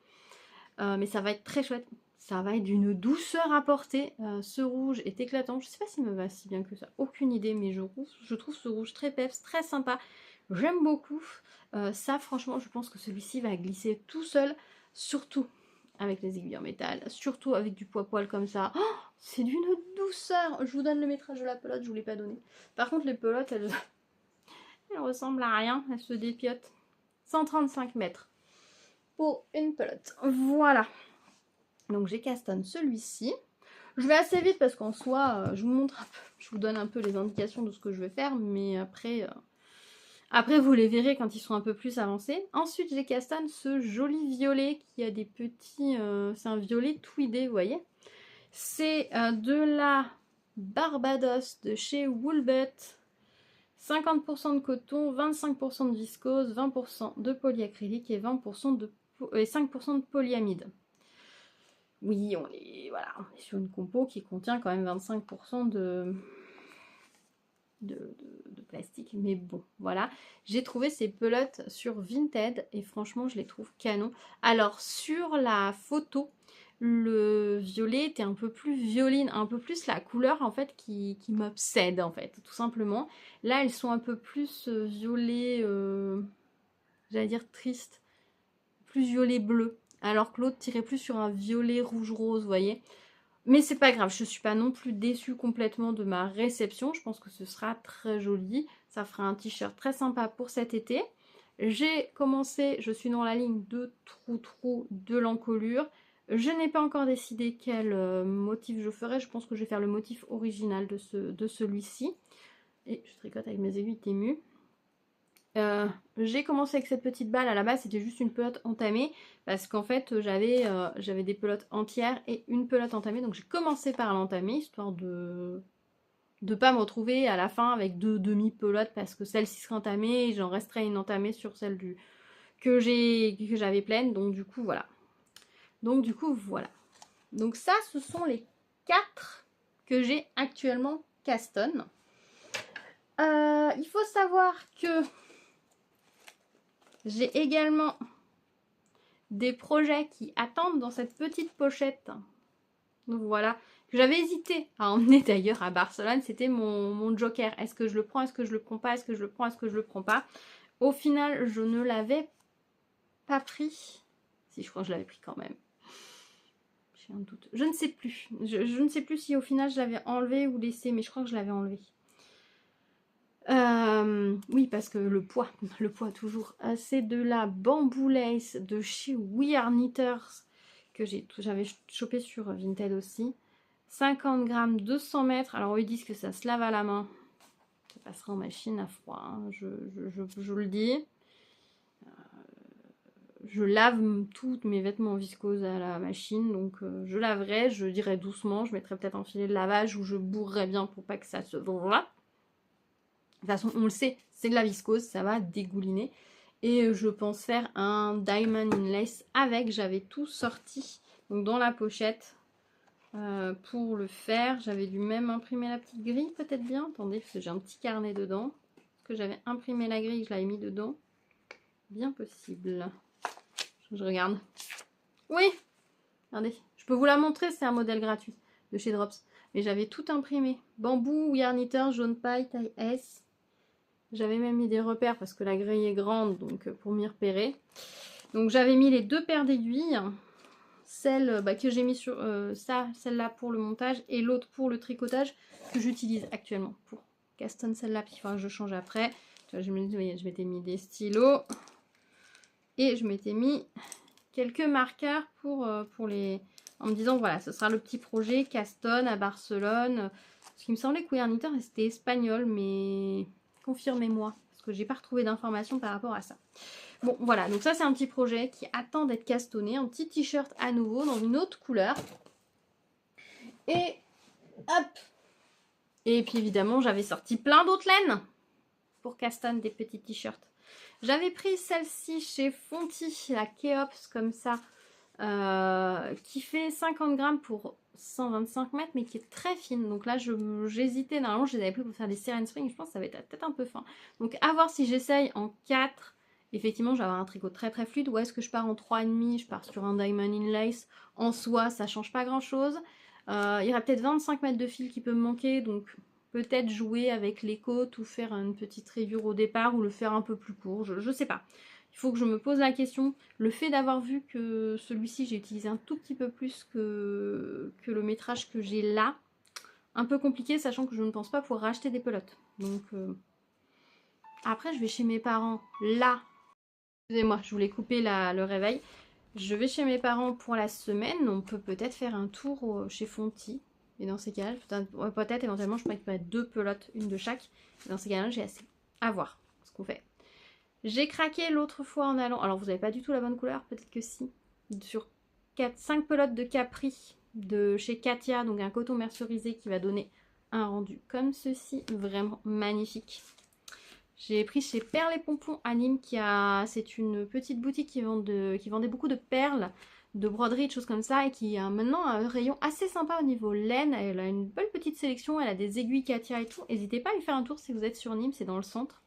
Mais ça va être très chouette. Ça va être d'une douceur à porter. Ce rouge est éclatant. Je sais pas s'il me va si bien que ça. Aucune idée, mais je trouve ce rouge très peps, très sympa. J'aime beaucoup. Ça, franchement, je pense que celui-ci va glisser tout seul, surtout avec les aiguilles en métal, surtout avec du poil comme ça. Oh, c'est d'une douceur. Je vous donne le métrage de la pelote, je vous l'ai pas donné. Par contre, les pelotes, elles ressemblent à rien. Elles se dépiotent. 135 mètres pour une pelote. Voilà. Donc, j'ai castonne celui-ci. Je vais assez vite parce qu'en soi, je vous montre un peu, je vous donne un peu les indications de ce que je vais faire, mais après vous les verrez quand ils sont un peu plus avancés. Ensuite, j'ai castonne ce joli violet qui a des petits... c'est un violet tweedé, vous voyez. C'est de la Barbados de chez Woolbutt. 50% de coton, 25% de viscose, 20% de polyacrylique et 5% de polyamide. Oui, on est sur une compo qui contient quand même 25% de plastique, mais bon, voilà. J'ai trouvé ces pelotes sur Vinted et franchement, je les trouve canon. Alors, sur la photo, le violet était un peu plus violine, un peu plus la couleur en fait qui m'obsède en fait, tout simplement. Là, elles sont un peu plus violet, j'allais dire triste, plus violet bleu. Alors que l'autre tirait plus sur un violet rouge-rose, vous voyez. Mais c'est pas grave, je suis pas non plus déçue complètement de ma réception. Je pense que ce sera très joli. Ça fera un t-shirt très sympa pour cet été. J'ai commencé, je suis dans la ligne de trou de l'encolure. Je n'ai pas encore décidé quel motif je ferai. Je pense que je vais faire le motif original de celui-ci. Et je tricote avec mes aiguilles Temu. J'ai commencé avec cette petite balle. À la base, c'était juste une pelote entamée. Parce qu'en fait, j'avais des pelotes entières et une pelote entamée. Donc j'ai commencé par l'entamer, histoire de pas me retrouver à la fin avec 2 demi-pelotes. Parce que celle-ci serait entamée et j'en resterait une entamée sur celle que j'avais pleine. Donc du coup, voilà. Donc ça, ce sont les 4 que j'ai actuellement Caston. Il faut savoir que j'ai également des projets qui attendent dans cette petite pochette. Donc voilà, que j'avais hésité à emmener d'ailleurs à Barcelone. C'était mon joker. Est-ce que je le prends? Est-ce que je le prends pas? Est-ce que je le prends? Est-ce que je le prends pas? Au final, je ne l'avais pas pris. Si, je crois que je l'avais pris quand même. J'ai un doute. Je ne sais plus. Je ne sais plus si au final je l'avais enlevé ou laissé, mais je crois que je l'avais enlevé. Oui, parce que le poids toujours. C'est de la Bamboo Lace de chez We Are Knitters que j'avais chopé sur Vinted aussi. 50 grammes, 200 mètres. Alors, ils disent que ça se lave à la main. Ça passera en machine à froid, hein. Je le dis. Je lave tous mes vêtements en viscose à la machine, donc je laverai, je dirais doucement, je mettrai peut-être un filet de lavage où je bourrerai bien pour pas que ça se... Voilà. De toute façon, on le sait, c'est de la viscose, ça va dégouliner. Et je pense faire un Diamond in Lace avec, j'avais tout sorti donc dans la pochette pour le faire. J'avais dû même imprimer la petite grille, peut-être bien. Attendez, parce que j'ai un petit carnet dedans. Est-ce que j'avais imprimé la grille, je l'avais mis dedans? Bien possible. Je regarde. Oui, regardez. Je peux vous la montrer, c'est un modèle gratuit de chez Drops. Mais j'avais tout imprimé. Bambou, We Are Knitters, jaune paille, taille S. J'avais même mis des repères parce que la grille est grande, donc pour m'y repérer. Donc j'avais mis les 2 paires d'aiguilles. Celle que j'ai mis sur celle-là pour le montage et l'autre pour le tricotage que j'utilise actuellement pour Caston, celle-là, puis il faudra que je change après. Je m'étais mis des stylos et je m'étais mis quelques marqueurs pour les... En me disant, voilà, ce sera le petit projet Caston à Barcelone. Parce qu'il me semblait que We Are Knitters, c'était espagnol, mais confirmez-moi, parce que j'ai pas retrouvé d'informations par rapport à ça. Bon, voilà, donc ça, c'est un petit projet qui attend d'être castonné. Un petit t-shirt à nouveau, dans une autre couleur. Et hop! Et puis, évidemment, j'avais sorti plein d'autres laines pour Caston, des petits t-shirts. J'avais pris celle-ci chez Fonty, la Keops, comme ça, qui fait 50 grammes pour 125 mètres, mais qui est très fine. Donc là, j'hésitais. Normalement, je les avais pris pour faire des Siren Spring. Je pense que ça va être peut-être un peu fin. Donc, à voir si j'essaye en 4. Effectivement, je vais avoir un tricot très très fluide. Ou est-ce que je pars en 3,5? Je pars sur un Diamond in Lace. En soi, ça change pas grand-chose. Il y aura peut-être 25 mètres de fil qui peut me manquer. Donc, peut-être jouer avec les côtes ou faire une petite rayure au départ ou le faire un peu plus court. Je sais pas. Il faut que je me pose la question. Le fait d'avoir vu que celui-ci, j'ai utilisé un tout petit peu plus que le métrage que j'ai là, un peu compliqué, sachant que je ne pense pas pouvoir racheter des pelotes. Donc, après, je vais chez mes parents là. Excusez-moi, je voulais couper le réveil. Je vais chez mes parents pour la semaine. On peut peut-être faire un tour chez Fonty. Et dans ces cas-là, peut-être éventuellement, je pourrais récupérer 2 pelotes, une de chaque. Et dans ces cas-là, j'ai assez. À voir ce qu'on fait. J'ai craqué l'autre fois en allant. Alors, vous n'avez pas du tout la bonne couleur, peut-être que si. Sur 5 pelotes de Capri de chez Katia, donc un coton mercerisé qui va donner un rendu comme ceci, vraiment magnifique. J'ai pris chez Perles et Pompons à Nîmes, c'est une petite boutique qui vendait beaucoup de perles, de broderies, de choses comme ça, et qui a maintenant un rayon assez sympa au niveau laine. Elle a une belle petite sélection, elle a des aiguilles Katia et tout. N'hésitez pas à lui faire un tour si vous êtes sur Nîmes, c'est dans le centre.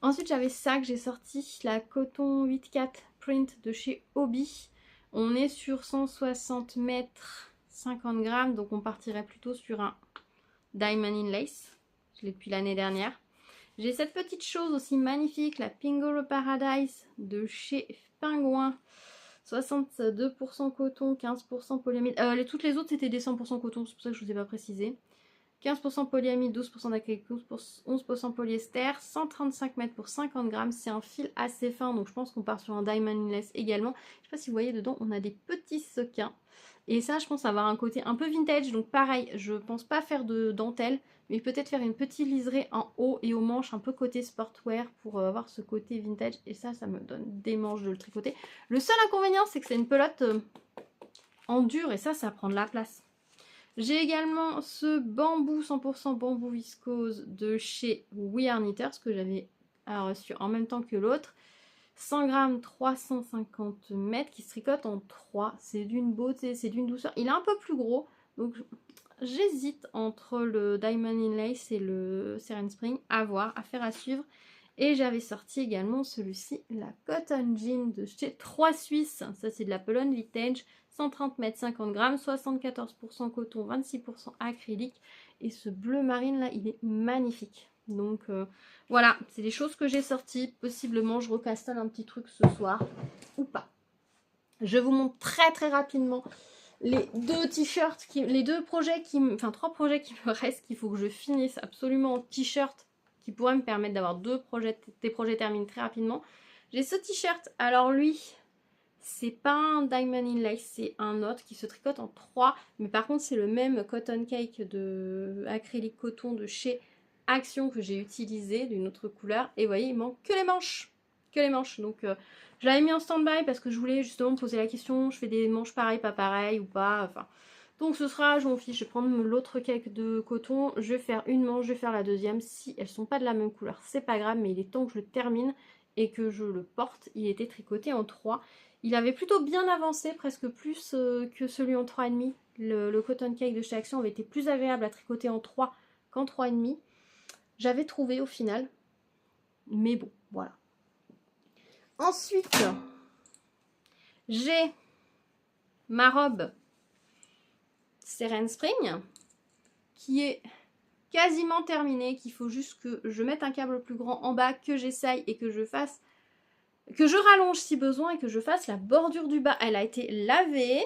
Ensuite, j'avais ça que j'ai sorti, la coton 8-4 print de chez Hobby. On est sur 160 mètres, 50 grammes, donc on partirait plutôt sur un Diamond in Lace. Je l'ai depuis l'année dernière. J'ai cette petite chose aussi magnifique, la Pingolo Paradise de chez Pingouin. 62% coton, 15% polyamide. Toutes les autres, c'était des 100% coton, c'est pour ça que je ne vous ai pas précisé. 15% polyamide, 12% d'acrylique, 11% polyester, 135 mètres pour 50 grammes. C'est un fil assez fin, donc je pense qu'on part sur un diamond inlace également. Je sais pas si vous voyez dedans, on a des petits sequins. Et ça, je pense avoir un côté un peu vintage, donc pareil, je pense pas faire de dentelle, mais peut-être faire une petite liserée en haut et aux manches, un peu côté sportwear pour avoir ce côté vintage. Et ça me donne des manches de le tricoter. Le seul inconvénient, c'est que c'est une pelote en dur et ça prend de la place. J'ai également ce bambou 100% bambou viscose de chez We Are Knitters que j'avais reçu en même temps que l'autre. 100 grammes, 350 mètres qui se tricote en 3. C'est d'une beauté, c'est d'une douceur. Il est un peu plus gros, donc j'hésite entre le Diamond Inlace et le Seren Spring. À voir, à faire, à suivre. Et j'avais sorti également celui-ci, la Cotton Jean de chez 3 Suisses. Ça, c'est de la Pologne Vintage. 130 mètres, 50 grammes, 74% coton, 26% acrylique. Et ce bleu marine là, il est magnifique. Donc voilà, c'est les choses que j'ai sorties. Possiblement, je recastelle un petit truc ce soir ou pas. Je vous montre très très rapidement les deux t-shirts, les deux projets enfin 3 projets qui me restent, qu'il faut que je finisse absolument en t-shirt, qui pourraient me permettre d'avoir des projets terminés très rapidement. J'ai ce t-shirt, alors lui, c'est pas un Diamond Inlace, c'est un autre qui se tricote en 3, mais par contre c'est le même Cotton Cake de acrylique coton de chez Action que j'ai utilisé d'une autre couleur, et vous voyez il manque que les manches, donc je l'avais mis en stand-by parce que je voulais justement me poser la question, je fais des manches pareilles, pas pareilles ou pas, enfin donc ce sera, je m'en fiche, je vais prendre l'autre cake de coton, je vais faire une manche, je vais faire la deuxième, si elles sont pas de la même couleur c'est pas grave, mais il est temps que je le termine et que je le porte. Il était tricoté en 3. Il avait plutôt bien avancé, presque plus que celui en 3,5. Le Cotton Cake de chez Action avait été plus agréable à tricoter en 3 qu'en 3,5. J'avais trouvé au final. Mais bon, voilà. Ensuite, j'ai ma robe Seren Spring qui est quasiment terminée, qu'il faut juste que je mette un câble plus grand en bas, que j'essaye et que je fasse, que je rallonge si besoin et que je fasse la bordure du bas. Elle a été lavée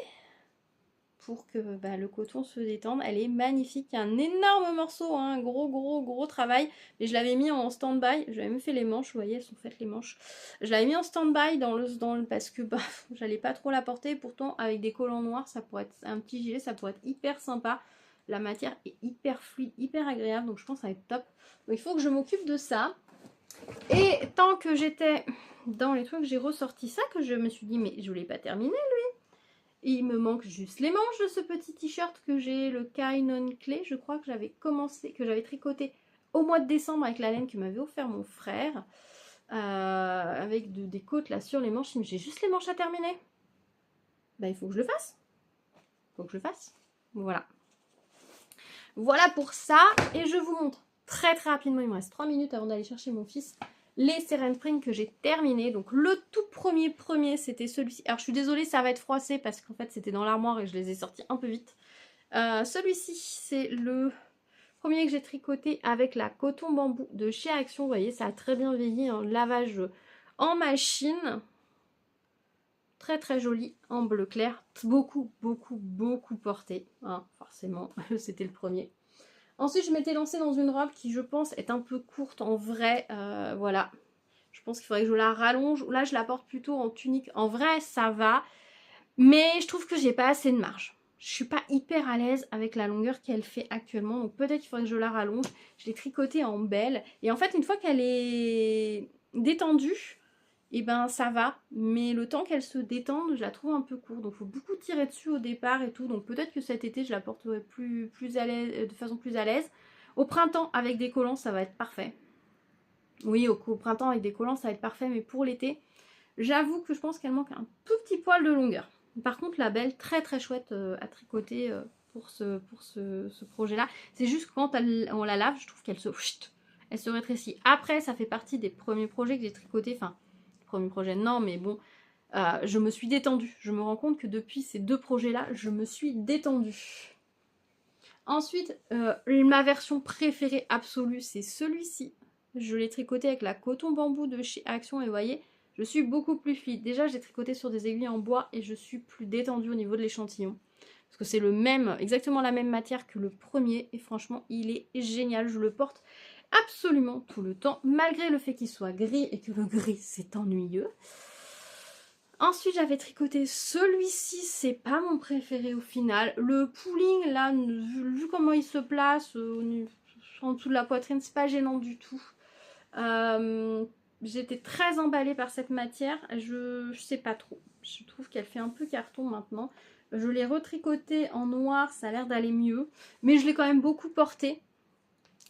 pour que le coton se détende. Elle est magnifique, il y a un énorme morceau, hein, un gros travail, mais je l'avais mis en stand-by, j'avais même fait les manches, vous voyez elles sont faites les manches, je l'avais mis en stand-by parce que j'allais pas trop la porter, pourtant avec des collants noirs ça pourrait être un petit gilet, ça pourrait être hyper sympa, la matière est hyper fluide, hyper agréable, donc je pense que ça va être top, donc il faut que je m'occupe de ça. Et tant que j'étais dans les trucs, j'ai ressorti ça que je me suis dit mais je voulais pas terminer lui. Il me manque juste les manches de ce petit t-shirt que j'ai, le Kainon Clay, je crois que j'avais tricoté au mois de décembre avec la laine que m'avait offert mon frère, avec des côtes là sur les manches. J'ai juste les manches à terminer. Il faut que je le fasse. Voilà. Voilà pour ça. Et je vous montre très rapidement, il me reste 3 minutes avant d'aller chercher mon fils, les Seren Spring que j'ai terminé. Donc le tout premier c'était celui-ci. Alors je suis désolée, ça va être froissé parce qu'en fait c'était dans l'armoire et je les ai sortis un peu vite. Celui-ci c'est le premier que j'ai tricoté avec la coton bambou de chez Action. Vous voyez ça a très bien vieilli, un lavage en machine. Très joli en bleu clair. Beaucoup porté, hein, forcément c'était le premier. Ensuite, je m'étais lancée dans une robe qui, je pense, est un peu courte en vrai. Voilà. Je pense qu'il faudrait que je la rallonge. Là, je la porte plutôt en tunique. En vrai, ça va. Mais je trouve que j'ai pas assez de marge. Je suis pas hyper à l'aise avec la longueur qu'elle fait actuellement. Donc peut-être qu'il faudrait que je la rallonge. Je l'ai tricotée en belle. Et en fait, une fois qu'elle est détendue, et ça va, mais le temps qu'elle se détende, je la trouve un peu courte, donc il faut beaucoup tirer dessus au départ et tout, donc peut-être que cet été je la porterai plus à l'aise, de façon plus à l'aise. Au printemps avec des collants ça va être parfait. Oui, au printemps avec des collants ça va être parfait, mais pour l'été, j'avoue que je pense qu'elle manque un tout petit poil de longueur. Par contre la belle, très chouette à tricoter pour ce projet là. C'est juste que quand on la lave, je trouve qu'elle se rétrécit. Après ça fait partie des premiers projets que j'ai tricotés, enfin premier projet non, mais bon, je me suis détendue. Je me rends compte que depuis ces 2 projets-là, je me suis détendue. Ensuite, ma version préférée absolue, c'est celui-ci. Je l'ai tricoté avec la coton bambou de chez Action et vous voyez, je suis beaucoup plus fluide. Déjà, j'ai tricoté sur des aiguilles en bois et je suis plus détendue au niveau de l'échantillon. parce que c'est le même, exactement la même matière que le premier, et franchement il est génial, je le porte absolument tout le temps, malgré le fait qu'il soit gris et que le gris c'est ennuyeux. Ensuite j'avais tricoté celui-ci, c'est pas mon préféré au final, le pooling là, vu comment il se place en dessous de la poitrine, c'est pas gênant du tout. J'étais très emballée par cette matière, je sais pas trop, je trouve qu'elle fait un peu carton maintenant. Je l'ai retricoté en noir, ça a l'air d'aller mieux, mais je l'ai quand même beaucoup porté.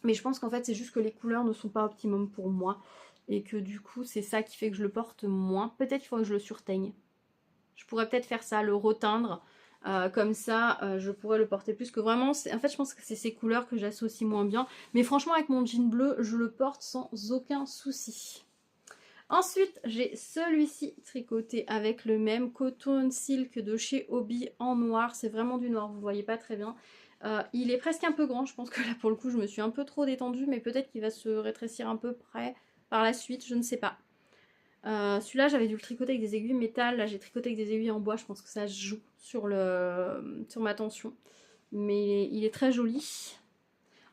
Mais je pense qu'en fait c'est juste que les couleurs ne sont pas optimum pour moi et que du coup c'est ça qui fait que je le porte moins. Peut-être qu'il faudrait que je le surteigne. Je pourrais peut-être faire ça, le reteindre. Comme ça, je pourrais le porter plus que vraiment. En fait, je pense que c'est ces couleurs que j'associe moins bien. Mais franchement, avec mon jean bleu, je le porte sans aucun souci. Ensuite, j'ai celui-ci tricoté avec le même coton silk de chez Hobbii en noir. C'est vraiment du noir, vous ne voyez pas très bien. Il est presque un peu grand. Je pense que là, pour le coup, je me suis un peu trop détendue. Mais peut-être qu'il va se rétrécir un peu près par la suite, je ne sais pas. Celui-là j'avais dû le tricoter avec des aiguilles métal, là j'ai tricoté avec des aiguilles en bois, je pense que ça joue sur ma tension, mais il est très joli.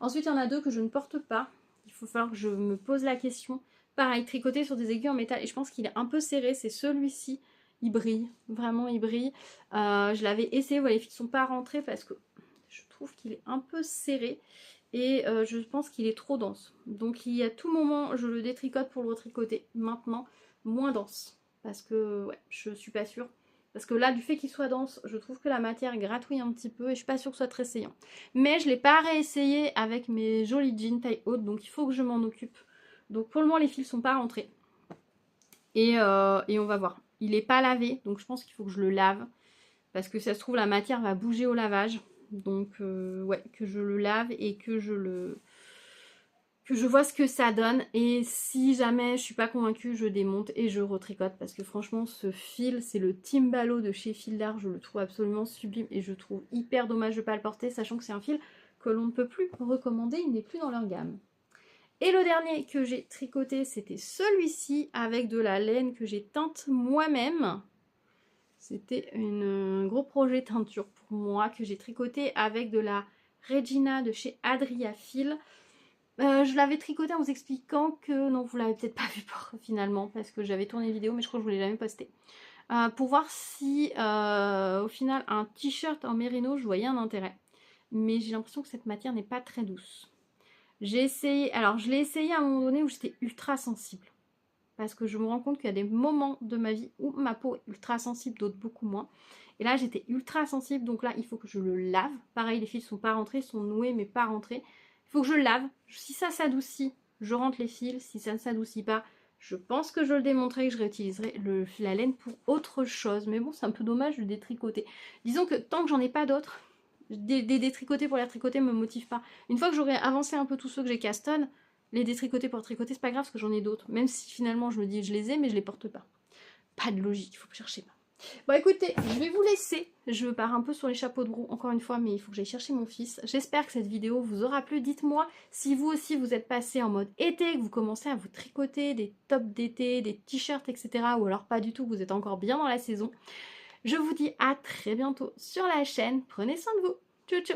Ensuite il y en a deux que je ne porte pas, il faut falloir que je me pose la question. Pareil, tricoté sur des aiguilles en métal, et je pense qu'il est un peu serré, c'est celui-ci, il brille, vraiment il brille. Je l'avais essayé, vous voyez, les fils ne sont pas rentrés parce que je trouve qu'il est un peu serré. Et je pense qu'il est trop dense. Donc il y a tout moment, je le détricote pour le retricoter. Maintenant, moins dense. Parce que, ouais, je suis pas sûre. Parce que là, du fait qu'il soit dense, je trouve que la matière gratouille un petit peu et je suis pas sûre que ce soit très saillant. Mais je l'ai pas réessayé avec mes jolis jeans taille haute, donc il faut que je m'en occupe. Donc pour le moment, les fils sont pas rentrés. Et on va voir. Il est pas lavé, donc je pense qu'il faut que je le lave. Parce que ça se trouve, la matière va bouger au lavage. Donc, ouais, que je le lave et que je vois ce que ça donne. Et si jamais je suis pas convaincue, je démonte et je retricote. Parce que franchement, ce fil, c'est le Timbalo de chez Fil d'Art. Je le trouve absolument sublime et je trouve hyper dommage de ne pas le porter, sachant que c'est un fil que l'on ne peut plus recommander. Il n'est plus dans leur gamme. Et le dernier que j'ai tricoté, c'était celui-ci avec de la laine que j'ai teinte moi-même. C'était un gros projet teinture pour moi que j'ai tricoté avec de la Regina de chez Adria Fil. Je l'avais tricoté en vous expliquant que, non, vous l'avez peut-être pas vu finalement parce que j'avais tourné une vidéo mais je crois que je ne vous l'ai jamais posté. Pour voir si au final un t-shirt en mérino je voyais un intérêt. Mais j'ai l'impression que cette matière n'est pas très douce. J'ai essayé, alors je l'ai essayé à un moment donné où j'étais ultra sensible. Parce que je me rends compte qu'il y a des moments de ma vie où ma peau est ultra sensible, d'autres beaucoup moins. Et là, j'étais ultra sensible, donc là, il faut que je le lave. Pareil, les fils sont pas rentrés, ils sont noués, mais pas rentrés. Il faut que je le lave. Si ça s'adoucit, je rentre les fils. Si ça ne s'adoucit pas, je pense que je le démonterai et que je réutiliserai la laine pour autre chose. Mais bon, c'est un peu dommage de détricoter. Disons que tant que j'en ai pas d'autres, des détricotés pour les retricoter me motive pas. Une fois que j'aurai avancé un peu tous ceux que j'ai castonne, les détricoter pour tricoter, c'est pas grave parce que j'en ai d'autres. Même si finalement je me dis je les ai, mais je les porte pas. Pas de logique, il faut chercher. Bon écoutez, je vais vous laisser. Je pars un peu sur les chapeaux de roue encore une fois, mais il faut que j'aille chercher mon fils. J'espère que cette vidéo vous aura plu. Dites-moi si vous aussi vous êtes passé en mode été, que vous commencez à vous tricoter des tops d'été, des t-shirts, etc. Ou alors pas du tout, vous êtes encore bien dans la saison. Je vous dis à très bientôt sur la chaîne. Prenez soin de vous. Ciao ciao.